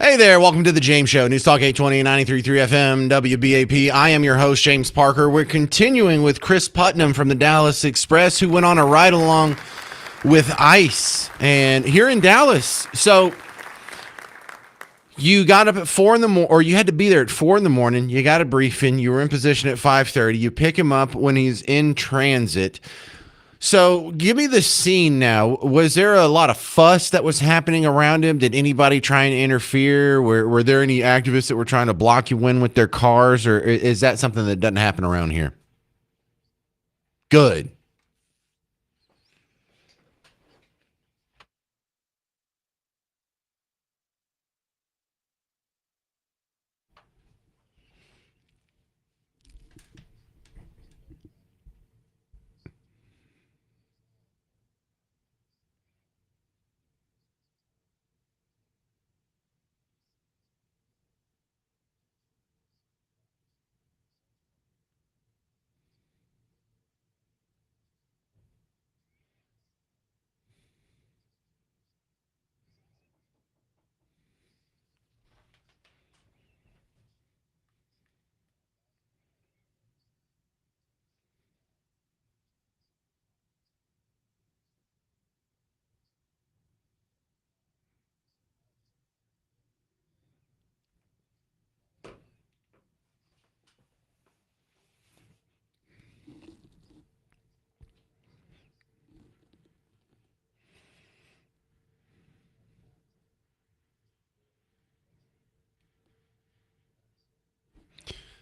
Hey there, welcome to the James Show, News Talk 820 93.3 FM, WBAP. I am your host, James Parker. We're continuing with Chris Putnam from the Dallas Express, who went on a ride along with ICE and here in Dallas. So you got up at 4 in the morning, or you had to be there at 4 in the morning. You got a briefing. You were in position at 5:30. You pick him up when he's in transit. So give me the scene now. Was there a lot of fuss that was happening around him? Did anybody try and interfere? Were there any activists that were trying to block you in with their cars? Or is that something that doesn't happen around here? Good.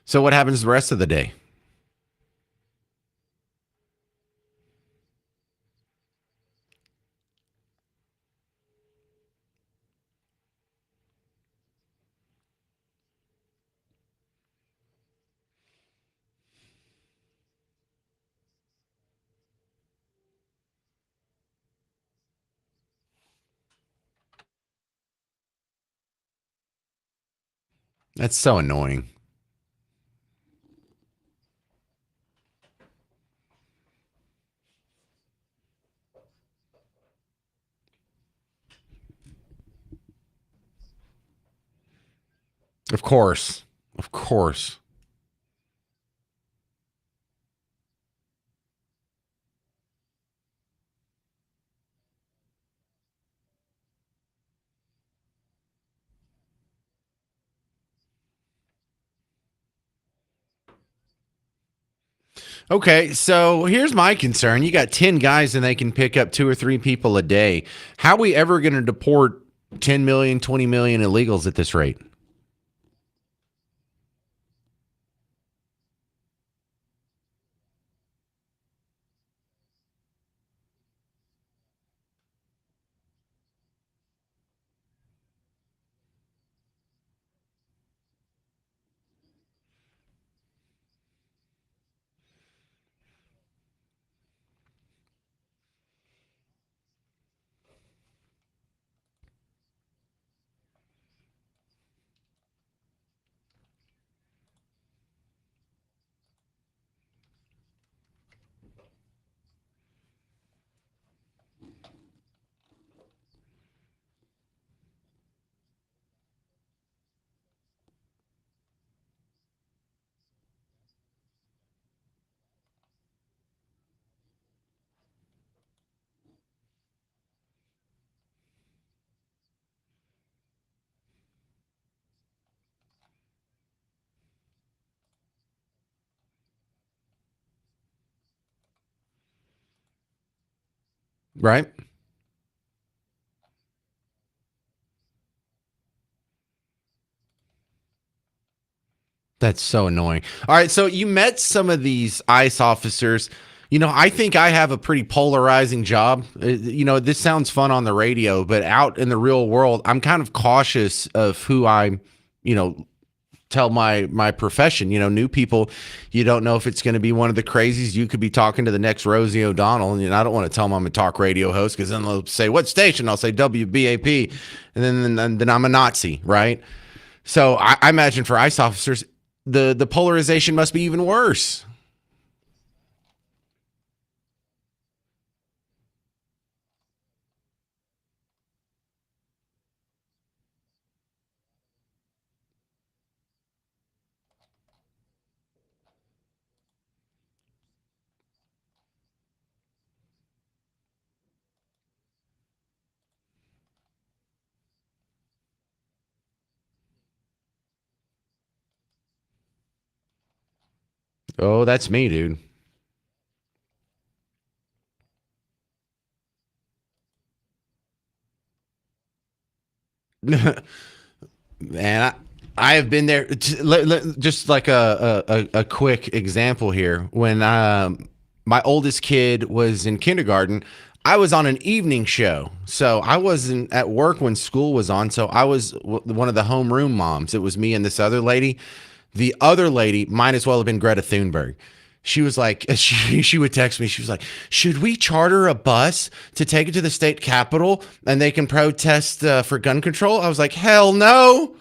So what happens the rest of the day? That's so annoying. Of course. Of course. Okay, so here's my concern. You got 10 guys and they can pick up 2 or 3 people a day. How are we ever going to deport 10 million, 20 million illegals at this rate? Right? That's so annoying. All right, so you met some of these ICE officers. I think I have a pretty polarizing job. This sounds fun on the radio, but out in the real world, I'm kind of cautious of who I, you know, tell my profession. New people, you don't know if it's going to be one of the crazies. You could be talking to the next Rosie O'Donnell, and I don't want to tell them I'm a talk radio host because then they'll say, "What station?" I'll say WBAP, and then I'm a Nazi, right? So I imagine for ICE officers, the polarization must be even worse. Oh, that's me, dude. Man, I have been there. Just like a quick example here. When my oldest kid was in kindergarten, I was on an evening show. So I wasn't at work when school was on. So I was one of the homeroom moms. It was me and this other lady. The other lady might as well have been Greta Thunberg. She was like, she would text me. She was like, should we charter a bus to take it to the state capitol and they can protest for gun control? I was like, hell no.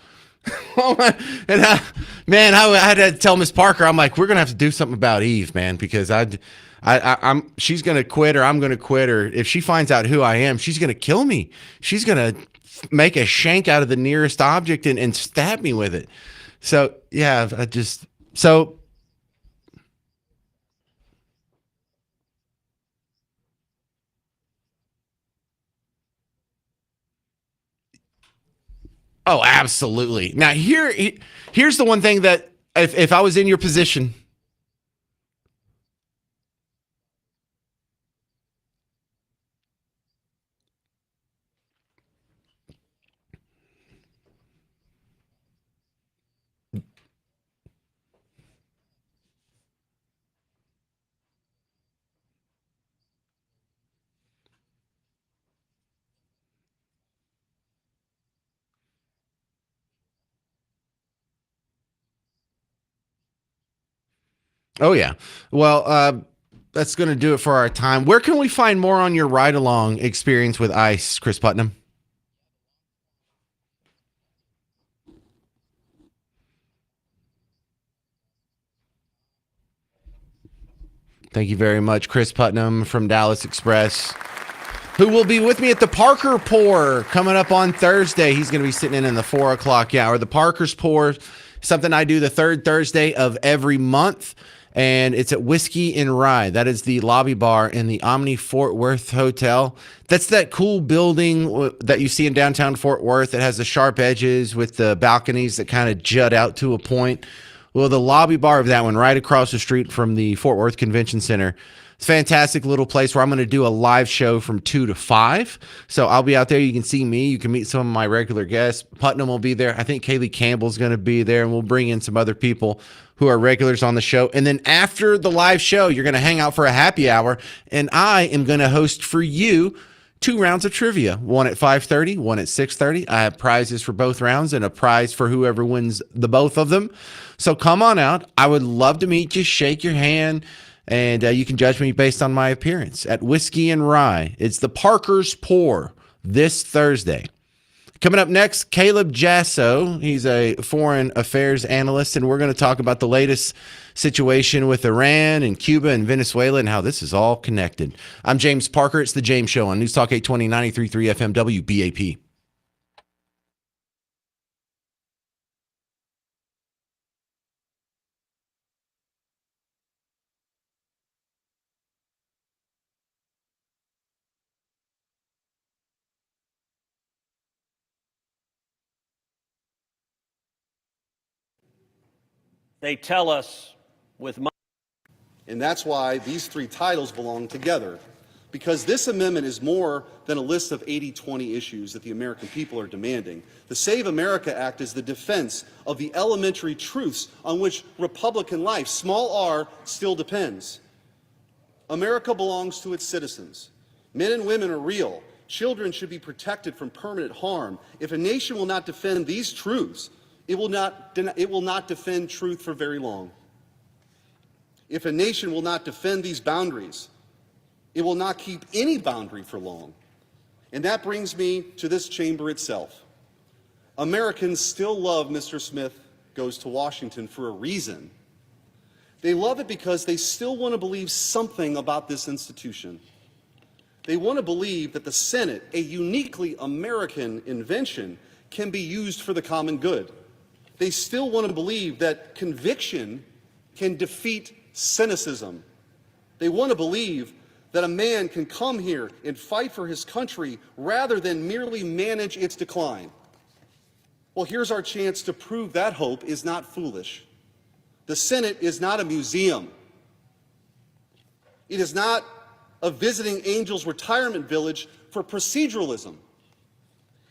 And man, I had to tell Miss Parker, I'm like, we're gonna have to do something about Eve, man, because she's gonna quit or I'm gonna quit, or if she finds out who I am, she's gonna kill me. She's gonna make a shank out of the nearest object and stab me with it. So yeah, so. Oh, absolutely. Now here's the one thing that if I was in your position. Oh yeah. Well, that's going to do it for our time. Where can we find more on your ride along experience with ICE, Chris Putnam? Thank you very much, Chris Putnam from Dallas Express, who will be with me at the Parker Pour coming up on Thursday. He's going to be sitting in the 4 o'clock hour. The Parker's Pour, something I do the third Thursday of every month. And it's at Whiskey and Rye. That is the lobby bar in the Omni Fort Worth Hotel. That's that cool building that you see in downtown Fort Worth. It has the sharp edges with the balconies that kind of jut out to a point. Well, the lobby bar of that one, right across the street from the Fort Worth Convention Center. It's a fantastic little place where I'm going to do a live show from 2 to 5. So I'll be out there. You can see me. You can meet some of my regular guests. Putnam will be there. I think Kaylee Campbell's going to be there, and we'll bring in some other people who are regulars on the show. And then after the live show, you're going to hang out for a happy hour, and I am going to host for you 2 rounds of trivia, one at 5:30, one at 6:30. I have prizes for both rounds and a prize for whoever wins the both of them. So come on out. I would love to meet you, shake your hand, and you can judge me based on my appearance at Whiskey and Rye. It's the Parker's Pour this Thursday. Coming up next, Caleb Jasso. He's a foreign affairs analyst, and we're going to talk about the latest situation with Iran and Cuba and Venezuela and how this is all connected. I'm James Parker. It's The James Show on News Talk 820, 93.3 FM WBAP. They tell us with my. And that's why these 3 titles belong together, because this amendment is more than a list of 80-20 issues that the American people are demanding. The Save America Act is the defense of the elementary truths on which Republican life, small r, still depends. America belongs to its citizens. Men and women are real. Children should be protected from permanent harm. If a nation will not defend these truths, it will not defend truth for very long. If a nation will not defend these boundaries, it will not keep any boundary for long. And that brings me to this chamber itself. Americans still love Mr. Smith Goes to Washington for a reason. They love it because they still want to believe something about this institution. They want to believe that the Senate, a uniquely American invention, can be used for the common good. They still want to believe that conviction can defeat cynicism. They want to believe that a man can come here and fight for his country rather than merely manage its decline. Well, here's our chance to prove that hope is not foolish. The Senate is not a museum. It is not a visiting angels retirement village for proceduralism.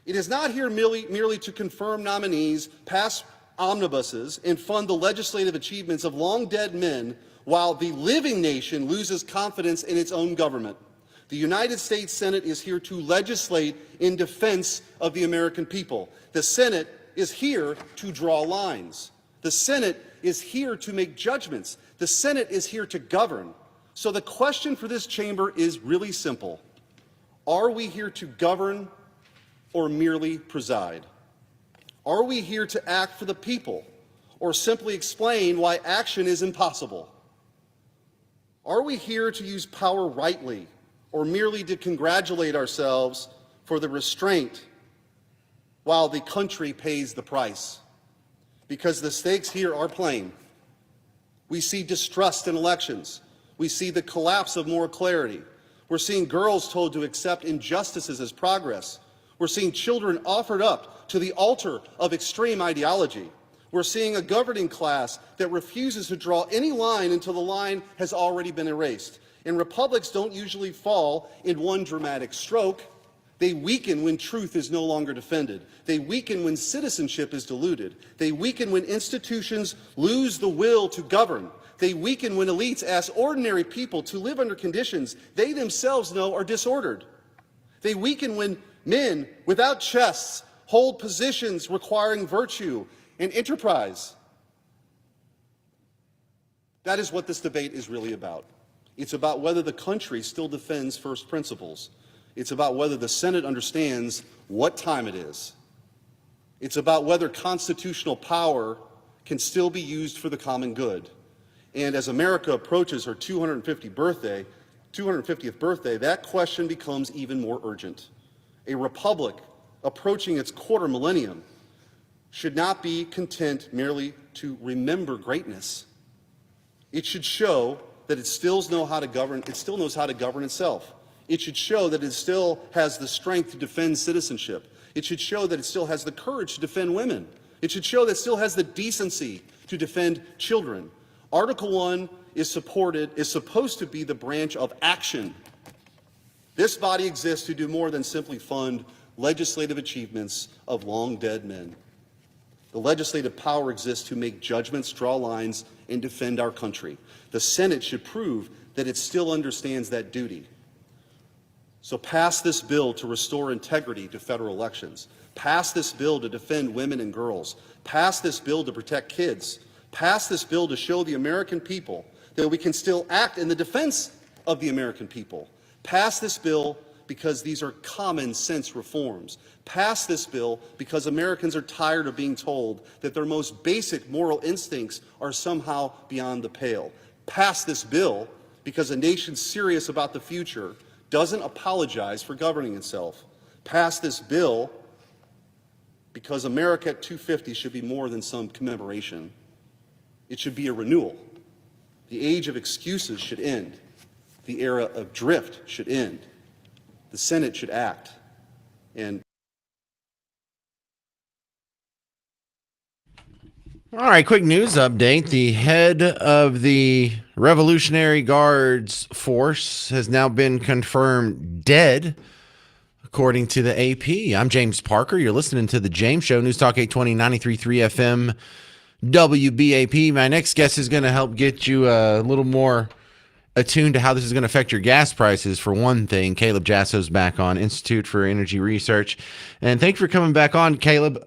It is not here merely to confirm nominees, pass omnibuses, and fund the legislative achievements of long dead men while the living nation loses confidence in its own government. The United States Senate is here to legislate in defense of the American people. The Senate is here to draw lines. The Senate is here to make judgments. The Senate is here to govern. So the question for this chamber is really simple. Are we here to govern or merely preside? Are we here to act for the people or simply explain why action is impossible? Are we here to use power rightly or merely to congratulate ourselves for the restraint while the country pays the price? Because the stakes here are plain. We see distrust in elections. We see the collapse of moral clarity. We're seeing girls told to accept injustices as progress. We're seeing children offered up to the altar of extreme ideology. We're seeing a governing class that refuses to draw any line until the line has already been erased. And republics don't usually fall in one dramatic stroke. They weaken when truth is no longer defended. They weaken when citizenship is diluted. They weaken when institutions lose the will to govern. They weaken when elites ask ordinary people to live under conditions they themselves know are disordered. They weaken when men without chests hold positions requiring virtue and enterprise. That is what this debate is really about. It's about whether the country still defends first principles. It's about whether the Senate understands what time it is. It's about whether constitutional power can still be used for the common good. And as America approaches her 250th birthday, that question becomes even more urgent. A republic approaching its quarter millennium should not be content merely to remember greatness. It should show that it still knows how to govern itself. It should show that it still has the strength to defend citizenship. It should show that it still has the courage to defend women. It should show that it still has the decency to defend children. Article 1 is supposed to be the branch of action. This body exists to do more than simply fund legislative achievements of long dead men. The legislative power exists to make judgments, draw lines, and defend our country. The Senate should prove that it still understands that duty. So pass this bill to restore integrity to federal elections. Pass this bill to defend women and girls. Pass this bill to protect kids. Pass this bill to show the American people that we can still act in the defense of the American people. Pass this bill because these are common sense reforms. Pass this bill because Americans are tired of being told that their most basic moral instincts are somehow beyond the pale. Pass this bill because a nation serious about the future doesn't apologize for governing itself. Pass this bill because America at 250 should be more than some commemoration. It should be a renewal. The age of excuses should end. The era of drift should end. The Senate should act. And all right, quick news update. The head of the Revolutionary Guards Force has now been confirmed dead, according to the AP. I'm James Parker. You're listening to The James Show, News Talk 820, 93.3 FM, WBAP. My next guest is going to help get you a little more attuned to how this is going to affect your gas prices. For one thing, Caleb Jasso's back on, Institute for Energy Research. And thanks for coming back on, Caleb.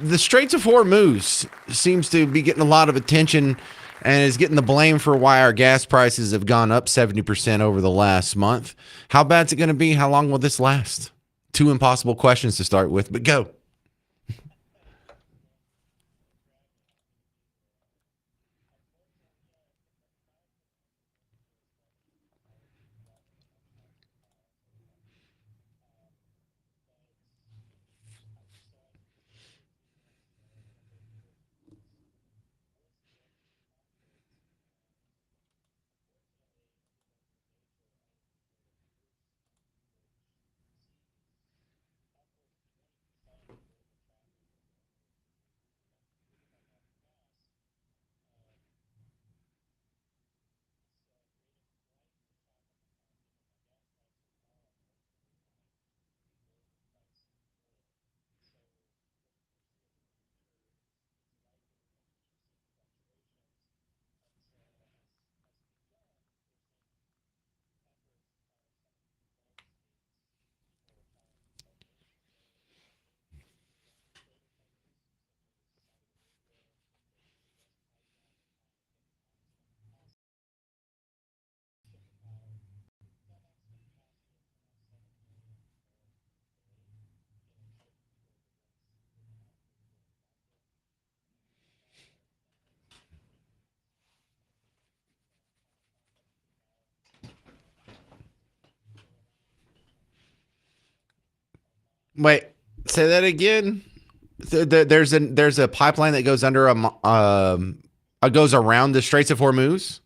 The Straits of Hormuz seems to be getting a lot of attention and is getting the blame for why our gas prices have gone up 70% over the last month. How bad is it going to be? How long will this last? Two impossible questions to start with, but go. Wait, say that again. There's a pipeline that goes under goes around the Straits of Hormuz.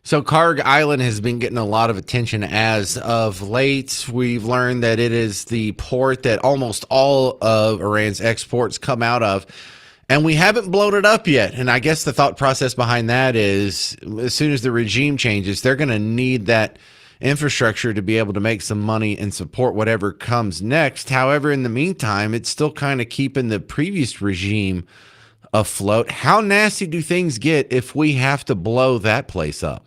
So Karg Island has been getting a lot of attention as of late. We've learned that it is the port that almost all of Iran's exports come out of. And we haven't blown it up yet. And I guess the thought process behind that is as soon as the regime changes, they're going to need that infrastructure to be able to make some money and support whatever comes next. However, in the meantime, it's still kind of keeping the previous regime afloat. How nasty do things get if we have to blow that place up?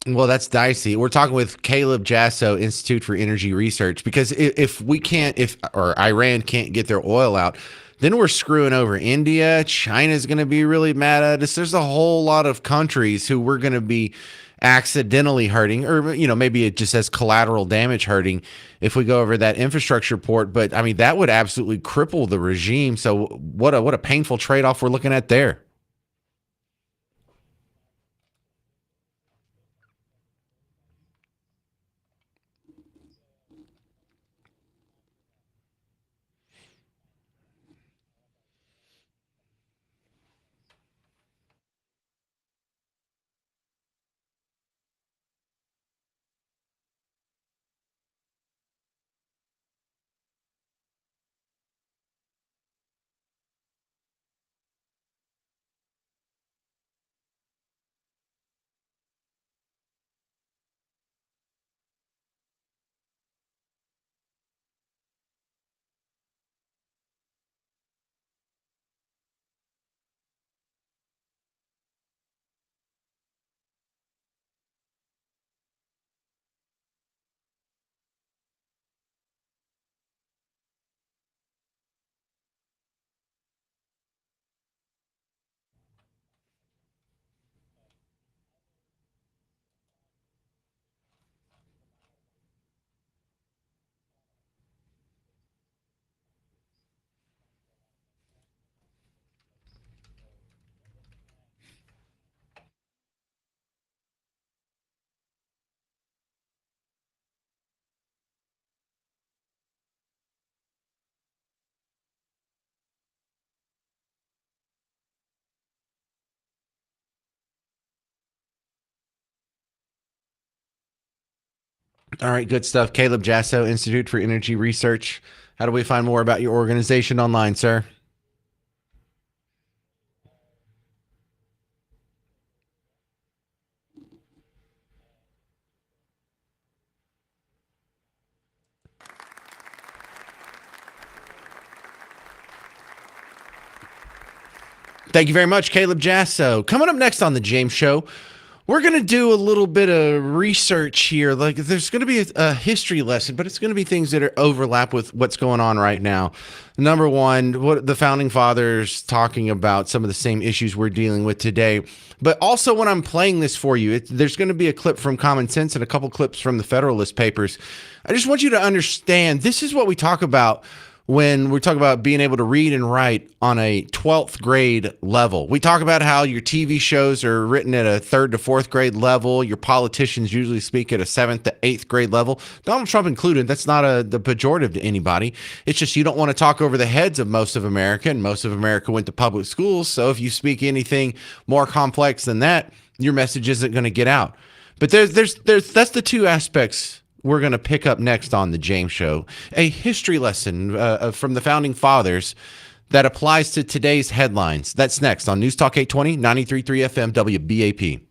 Well, that's dicey. We're talking with Caleb Jasso, Institute for Energy Research, because if we can't, if or Iran can't get their oil out, then we're screwing over India. China's going to be really mad at us. There's a whole lot of countries who we're going to be accidentally hurting, or maybe it just says collateral damage hurting if we go over that infrastructure port. But I mean, that would absolutely cripple the regime. So what a painful trade off we're looking at there. All right, good stuff. Caleb Jasso, Institute for Energy Research. How do we find more about your organization online, sir? Thank you very much, Caleb Jasso. Coming up next on the James Show, we're going to do a little bit of research here. Like, there's going to be a history lesson, but it's going to be things that are overlap with what's going on right now. Number one, what the founding fathers talking about some of the same issues we're dealing with today. But also, when I'm playing this for you, there's going to be a clip from Common Sense and a couple clips from the Federalist Papers. I just want you to understand this is what we talk about when we talk about being able to read and write on a 12th grade level. We talk about how your TV shows are written at a 3rd to 4th grade level. Your politicians usually speak at a 7th to 8th grade level. Donald Trump included. That's not the pejorative to anybody. It's just you don't want to talk over the heads of most of America, and most of America went to public schools. So if you speak anything more complex than that, your message isn't going to get out. But there's that's the two aspects we're going to pick up next on the James Show. A history lesson from the founding fathers that applies to today's headlines. That's next on News Talk 820, 93.3 FM, WBAP.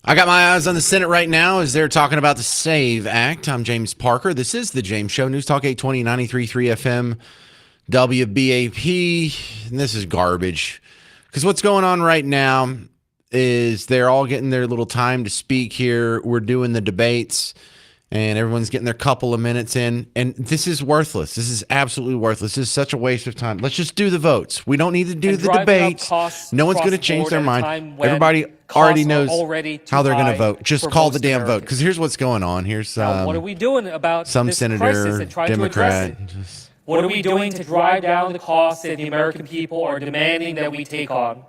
I got my eyes on the Senate right now as they're talking about the SAVE Act. I'm James Parker. This is The James Show, News Talk 820, 93.3 FM, WBAP. And this is garbage. Because what's going on right now is they're all getting their little time to speak here. We're doing the debates, and everyone's getting their couple of minutes in. And this is worthless. This is absolutely worthless. This is such a waste of time. Let's just do the votes. We don't need to do the debates. No one's going to change their mind. Everybody already knows how they're going to vote. Just call the damn vote. Because here's what's going on. Here's what are we doing about some this senator, crisis and trying Democrat. to address it? What are we doing to drive down the costs that the American people are demanding that we take on?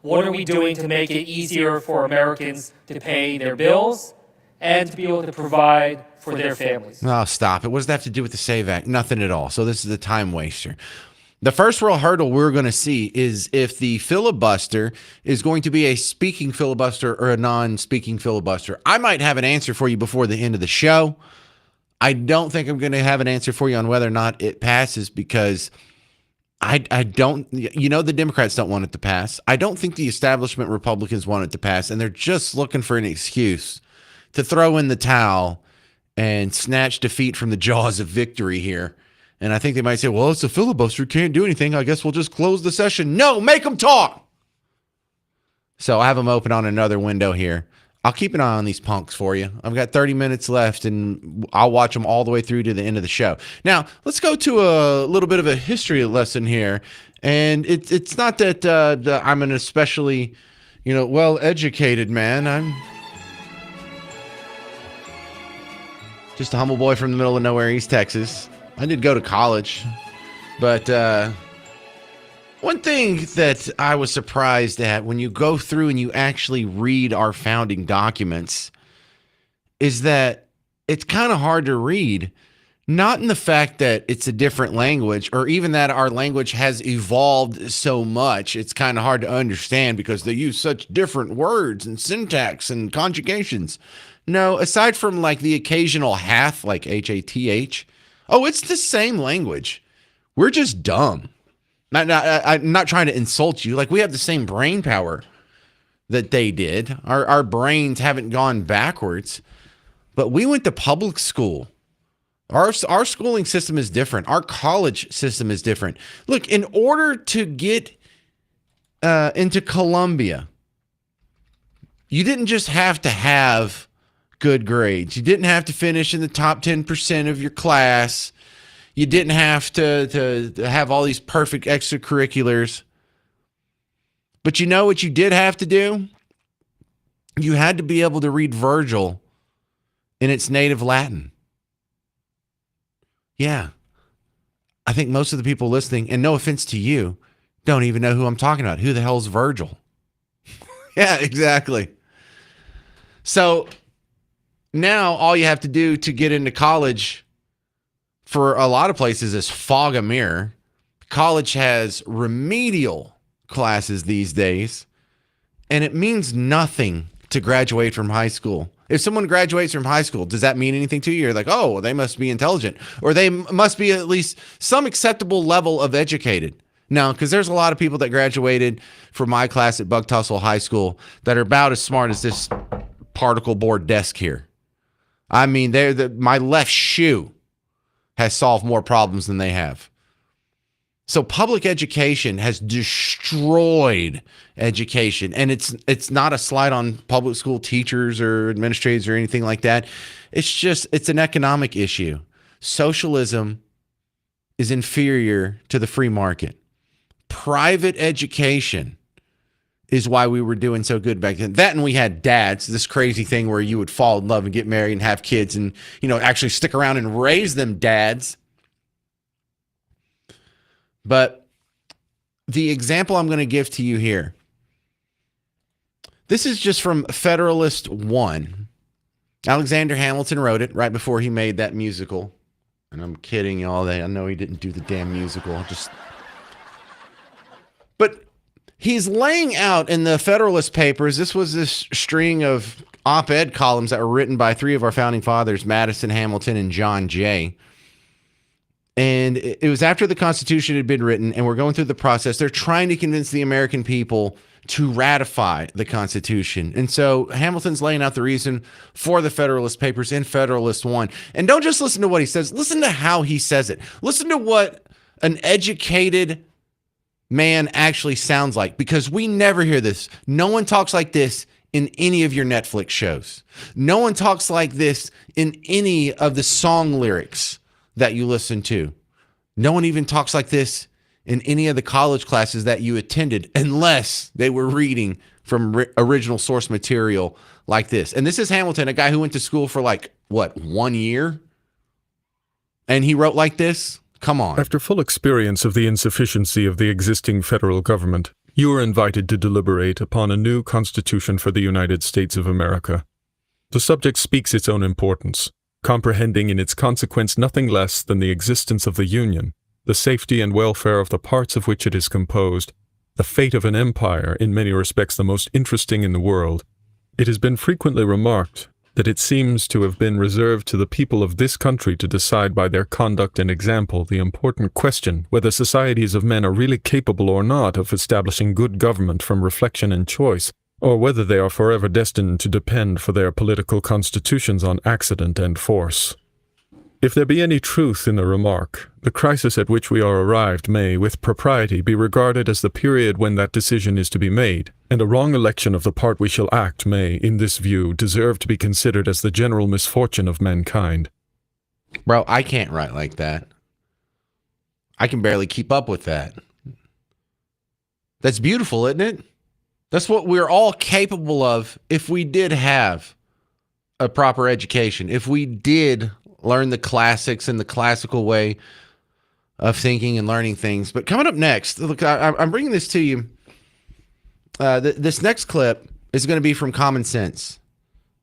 What are we doing to make it easier for Americans to pay their bills and to be able to provide for their families? Oh, stop it. What does that have to do with the SAVE Act? Nothing at all. So this is a time waster. The first real hurdle we're going to see is if the filibuster is going to be a speaking filibuster or a non-speaking filibuster. I might have an answer for you before the end of the show. I don't think I'm going to have an answer for you on whether or not it passes because I don't, the Democrats don't want it to pass. I don't think the establishment Republicans want it to pass, and they're just looking for an excuse to throw in the towel and snatch defeat from the jaws of victory here. And I think they might say, well, it's a filibuster, can't do anything. I guess we'll just close the session. No, make them talk. So I have them open on another window here. I'll keep an eye on these punks for you. I've got 30 minutes left, and I'll watch them all the way through to the end of the show. Now, let's go to a little bit of a history lesson here. And it's not that I'm an especially, well-educated man. I'm just a humble boy from the middle of nowhere, East Texas. I did go to college, but one thing that I was surprised at when you go through and you actually read our founding documents is that it's kind of hard to read, not in the fact that it's a different language or even that our language has evolved so much. It's kind of hard to understand because they use such different words and syntax and conjugations. No, aside from like the occasional hath, like H-A-T-H, it's the same language. We're just dumb. I'm not trying to insult you. Like, we have the same brain power that they did. Our brains haven't gone backwards, but we went to public school. Our schooling system is different. Our college system is different. Look, in order to get into Columbia, you didn't just have to have good grades. You didn't have to finish in the top 10% of your class. You didn't have to have all these perfect extracurriculars. But you know what you did have to do? You had to be able to read Virgil in its native Latin. Yeah. I think most of the people listening, and no offense to you, don't even know who I'm talking about. Who the hell's Virgil? Yeah, exactly. So now all you have to do to get into college for a lot of places is fog a mirror. College has remedial classes these days, and it means nothing to graduate from high school. If someone graduates from high school, does that mean anything to you? You're like, oh, well, they must be intelligent, or they must be at least some acceptable level of educated. No, because there's a lot of people that graduated from my class at Bug Tussle High School that are about as smart as this particle board desk here. I mean, my left shoe has solved more problems than they have. So public education has destroyed education. And it's not a slight on public school teachers or administrators or anything like that. It's an economic issue. Socialism is inferior to the free market. Private education is why we were doing so good back then. That, and we had dads, this crazy thing where you would fall in love and get married and have kids and, actually stick around and raise them dads. But the example I'm going to give to you here, this is just from Federalist 1. Alexander Hamilton wrote it right before he made that musical. And I'm kidding y'all. I know he didn't do the damn musical. But he's laying out in the Federalist Papers, this was this string of op-ed columns that were written by three of our founding fathers, Madison, Hamilton, and John Jay. And it was after the Constitution had been written, and we're going through the process. They're trying to convince the American people to ratify the Constitution. And so Hamilton's laying out the reason for the Federalist Papers in Federalist 1. And don't just listen to what he says, listen to how he says it. Listen to what an educated man actually sounds like, because we never hear this. No one talks like this in any of your Netflix shows. No one talks like this in any of the song lyrics that you listen to. No one even talks like this in any of the college classes that you attended, unless they were reading from original source material like this. And this is Hamilton, a guy who went to school for 1 year? And he wrote like this? Come on. After full experience of the insufficiency of the existing federal government, you are invited to deliberate upon a new constitution for the United States of America. The subject speaks its own importance, comprehending in its consequence nothing less than the existence of the Union, the safety and welfare of the parts of which it is composed, the fate of an empire in many respects the most interesting in the world. It has been frequently remarked that it seems to have been reserved to the people of this country to decide by their conduct and example the important question whether societies of men are really capable or not of establishing good government from reflection and choice, or whether they are forever destined to depend for their political constitutions on accident and force. If there be any truth in the remark, the crisis at which we are arrived may, with propriety, be regarded as the period when that decision is to be made, and a wrong election of the part we shall act may, in this view, deserve to be considered as the general misfortune of mankind. Bro, I can't write like that. I can barely keep up with that. That's beautiful, isn't it? That's what we're all capable of if we did have a proper education, if we did learn the classics and the classical way of thinking and learning things. But coming up next, look, I'm bringing this to you. This next clip is going to be from Common Sense.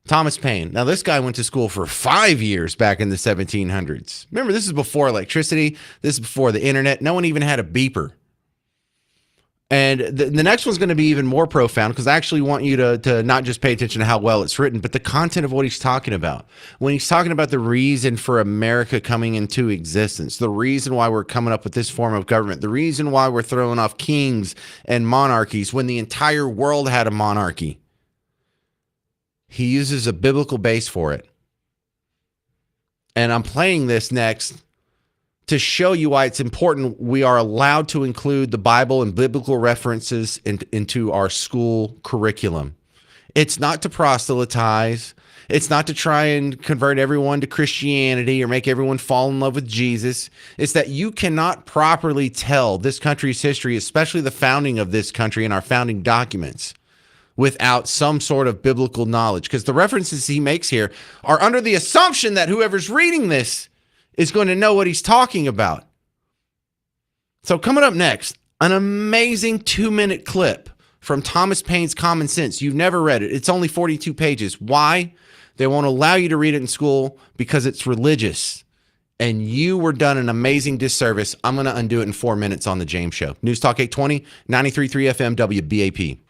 Thomas Paine. Now, this guy went to school for 5 years back in the 1700s. Remember, this is before electricity. This is before the internet. No one even had a beeper. And the next one's going to be even more profound, because I actually want you to not just pay attention to how well it's written, but the content of what he's talking about. When he's talking about the reason for America coming into existence, the reason why we're coming up with this form of government, the reason why we're throwing off kings and monarchies when the entire world had a monarchy. He uses a biblical base for it. And I'm playing this next to show you why it's important we are allowed to include the Bible and biblical references into our school curriculum. It's not to proselytize. It's not to try and convert everyone to Christianity or make everyone fall in love with Jesus. It's that you cannot properly tell this country's history, especially the founding of this country and our founding documents, without some sort of biblical knowledge. Because the references he makes here are under the assumption that whoever's reading this is going to know what he's talking about. So coming up next, an amazing 2-minute clip from Thomas Paine's Common Sense. You've never read it. It's only 42 pages. Why? They won't allow you to read it in school because it's religious. And you were done an amazing disservice. I'm going to undo it in 4 minutes on The James Show. News Talk 820, 93.3 FM, WBAP.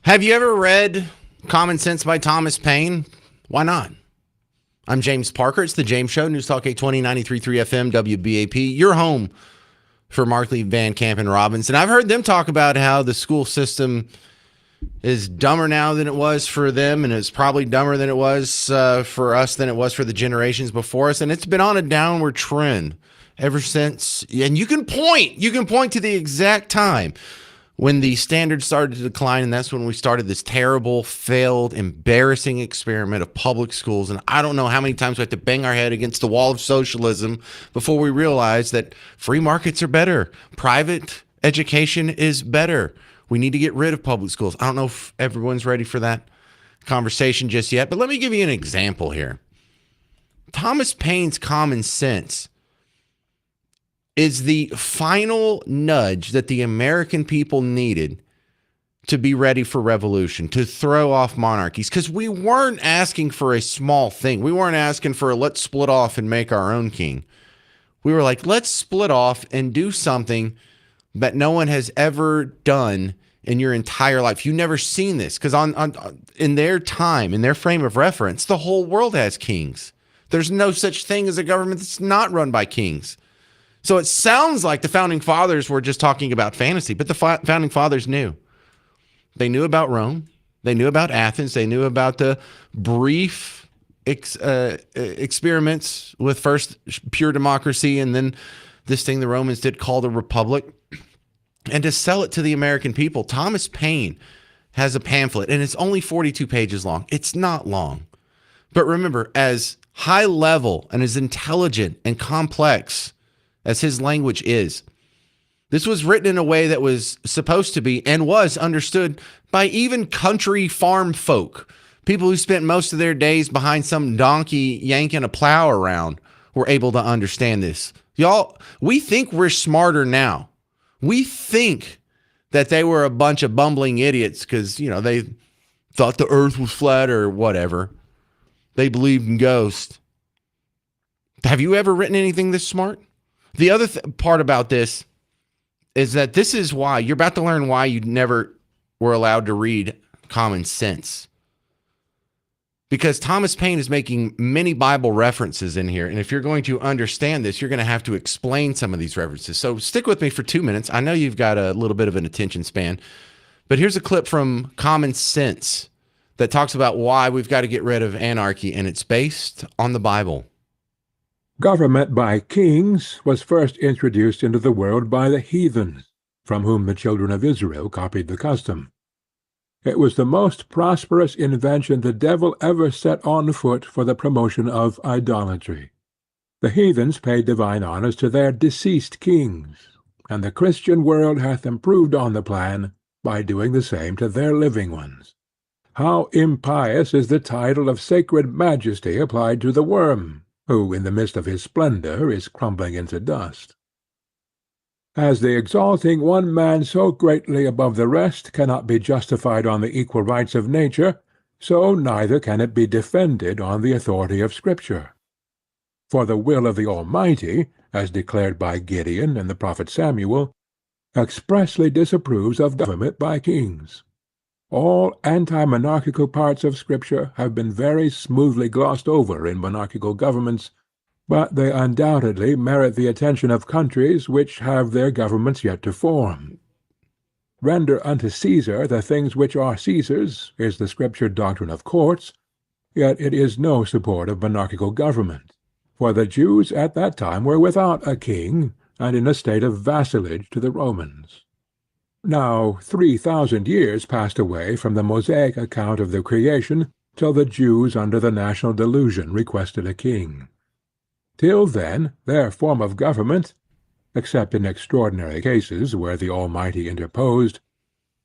Have you ever read Common Sense by Thomas Paine? Why not? I'm James Parker. It's The James Show, News Talk 820, 93.3 FM, WBAP. Your home for Markley, Van Camp, and Robbins. And I've heard them talk about how the school system is dumber now than it was for them, and it's probably dumber than it was for us than it was for the generations before us. And it's been on a downward trend ever since. And you can point to the exact time when the standards started to decline, and that's when we started this terrible, failed, embarrassing experiment of public schools. And I don't know how many times we have to bang our head against the wall of socialism before we realize that free markets are better. Private education is better. We need to get rid of public schools. I don't know if everyone's ready for that conversation just yet, but let me give you an example here. Thomas Paine's Common Sense is the final nudge that the American people needed to be ready for revolution, to throw off monarchies, because we weren't asking for a small thing. We weren't asking for let's split off and make our own king. We were like, let's split off and do something that no one has ever done in your entire life. You've never seen this, because in their time, in their frame of reference, the whole world has kings. There's no such thing as a government that's not run by kings. So it sounds like the founding fathers were just talking about fantasy, but the founding fathers knew. They knew about Rome. They knew about Athens. They knew about the brief experiments with first pure democracy and then this thing the Romans did called a republic. And to sell it to the American people, Thomas Paine has a pamphlet, and it's only 42 pages long. It's not long. But remember, as high level and as intelligent and complex as his language is, this was written in a way that was supposed to be and was understood by even country farm folk. People who spent most of their days behind some donkey yanking a plow around were able to understand this. Y'all, we think we're smarter now. We think that they were a bunch of bumbling idiots because, they thought the earth was flat or whatever. They believed in ghosts. Have you ever written anything this smart? The other part about this is that this is why you're about to learn why you never were allowed to read Common Sense. Because Thomas Paine is making many Bible references in here. And if you're going to understand this, you're going to have to explain some of these references. So stick with me for 2 minutes. I know you've got a little bit of an attention span, but here's a clip from Common Sense that talks about why we've got to get rid of anarchy, and it's based on the Bible. Government by kings was first introduced into the world by the heathens, from whom the children of Israel copied the custom. It was the most prosperous invention the devil ever set on foot for the promotion of idolatry. The heathens paid divine honors to their deceased kings, and the Christian world hath improved on the plan by doing the same to their living ones. How impious is the title of sacred majesty applied to the worm, who in the midst of his splendor is crumbling into dust. As the exalting one man so greatly above the rest cannot be justified on the equal rights of nature, so neither can it be defended on the authority of Scripture. For the will of the Almighty, as declared by Gideon and the prophet Samuel, expressly disapproves of government by kings. All anti-monarchical parts of Scripture have been very smoothly glossed over in monarchical governments, but they undoubtedly merit the attention of countries which have their governments yet to form. Render unto Caesar the things which are Caesar's is the Scripture doctrine of courts, yet it is no support of monarchical government, for the Jews at that time were without a king, and in a state of vassalage to the Romans. Now 3,000 years passed away from the Mosaic account of the creation till the Jews under the national delusion requested a king. Till then their form of government, except in extraordinary cases where the Almighty interposed,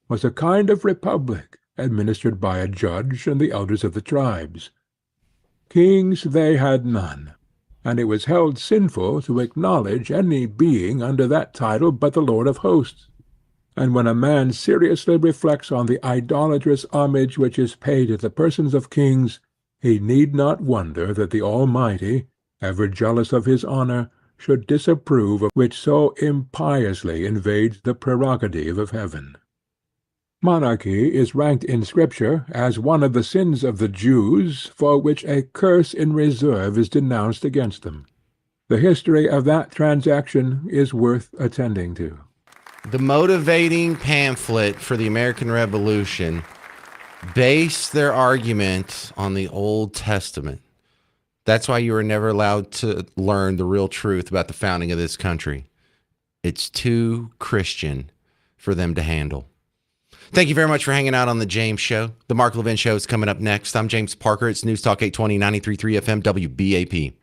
was a kind of republic administered by a judge and the elders of the tribes. Kings they had none, and it was held sinful to acknowledge any being under that title but the Lord of hosts. And when a man seriously reflects on the idolatrous homage which is paid to the persons of kings, he need not wonder that the Almighty, ever jealous of his honor, should disapprove of which so impiously invades the prerogative of heaven. Monarchy is ranked in Scripture as one of the sins of the Jews, for which a curse in reserve is denounced against them. The history of that transaction is worth attending to. The motivating pamphlet for the American Revolution based their argument on the Old Testament. That's why you were never allowed to learn the real truth about the founding of this country. It's too Christian for them to handle. Thank you very much for hanging out on The James Show. The Mark Levin Show is coming up next. I'm James Parker. It's News Talk 820, 93.3 FM, WBAP.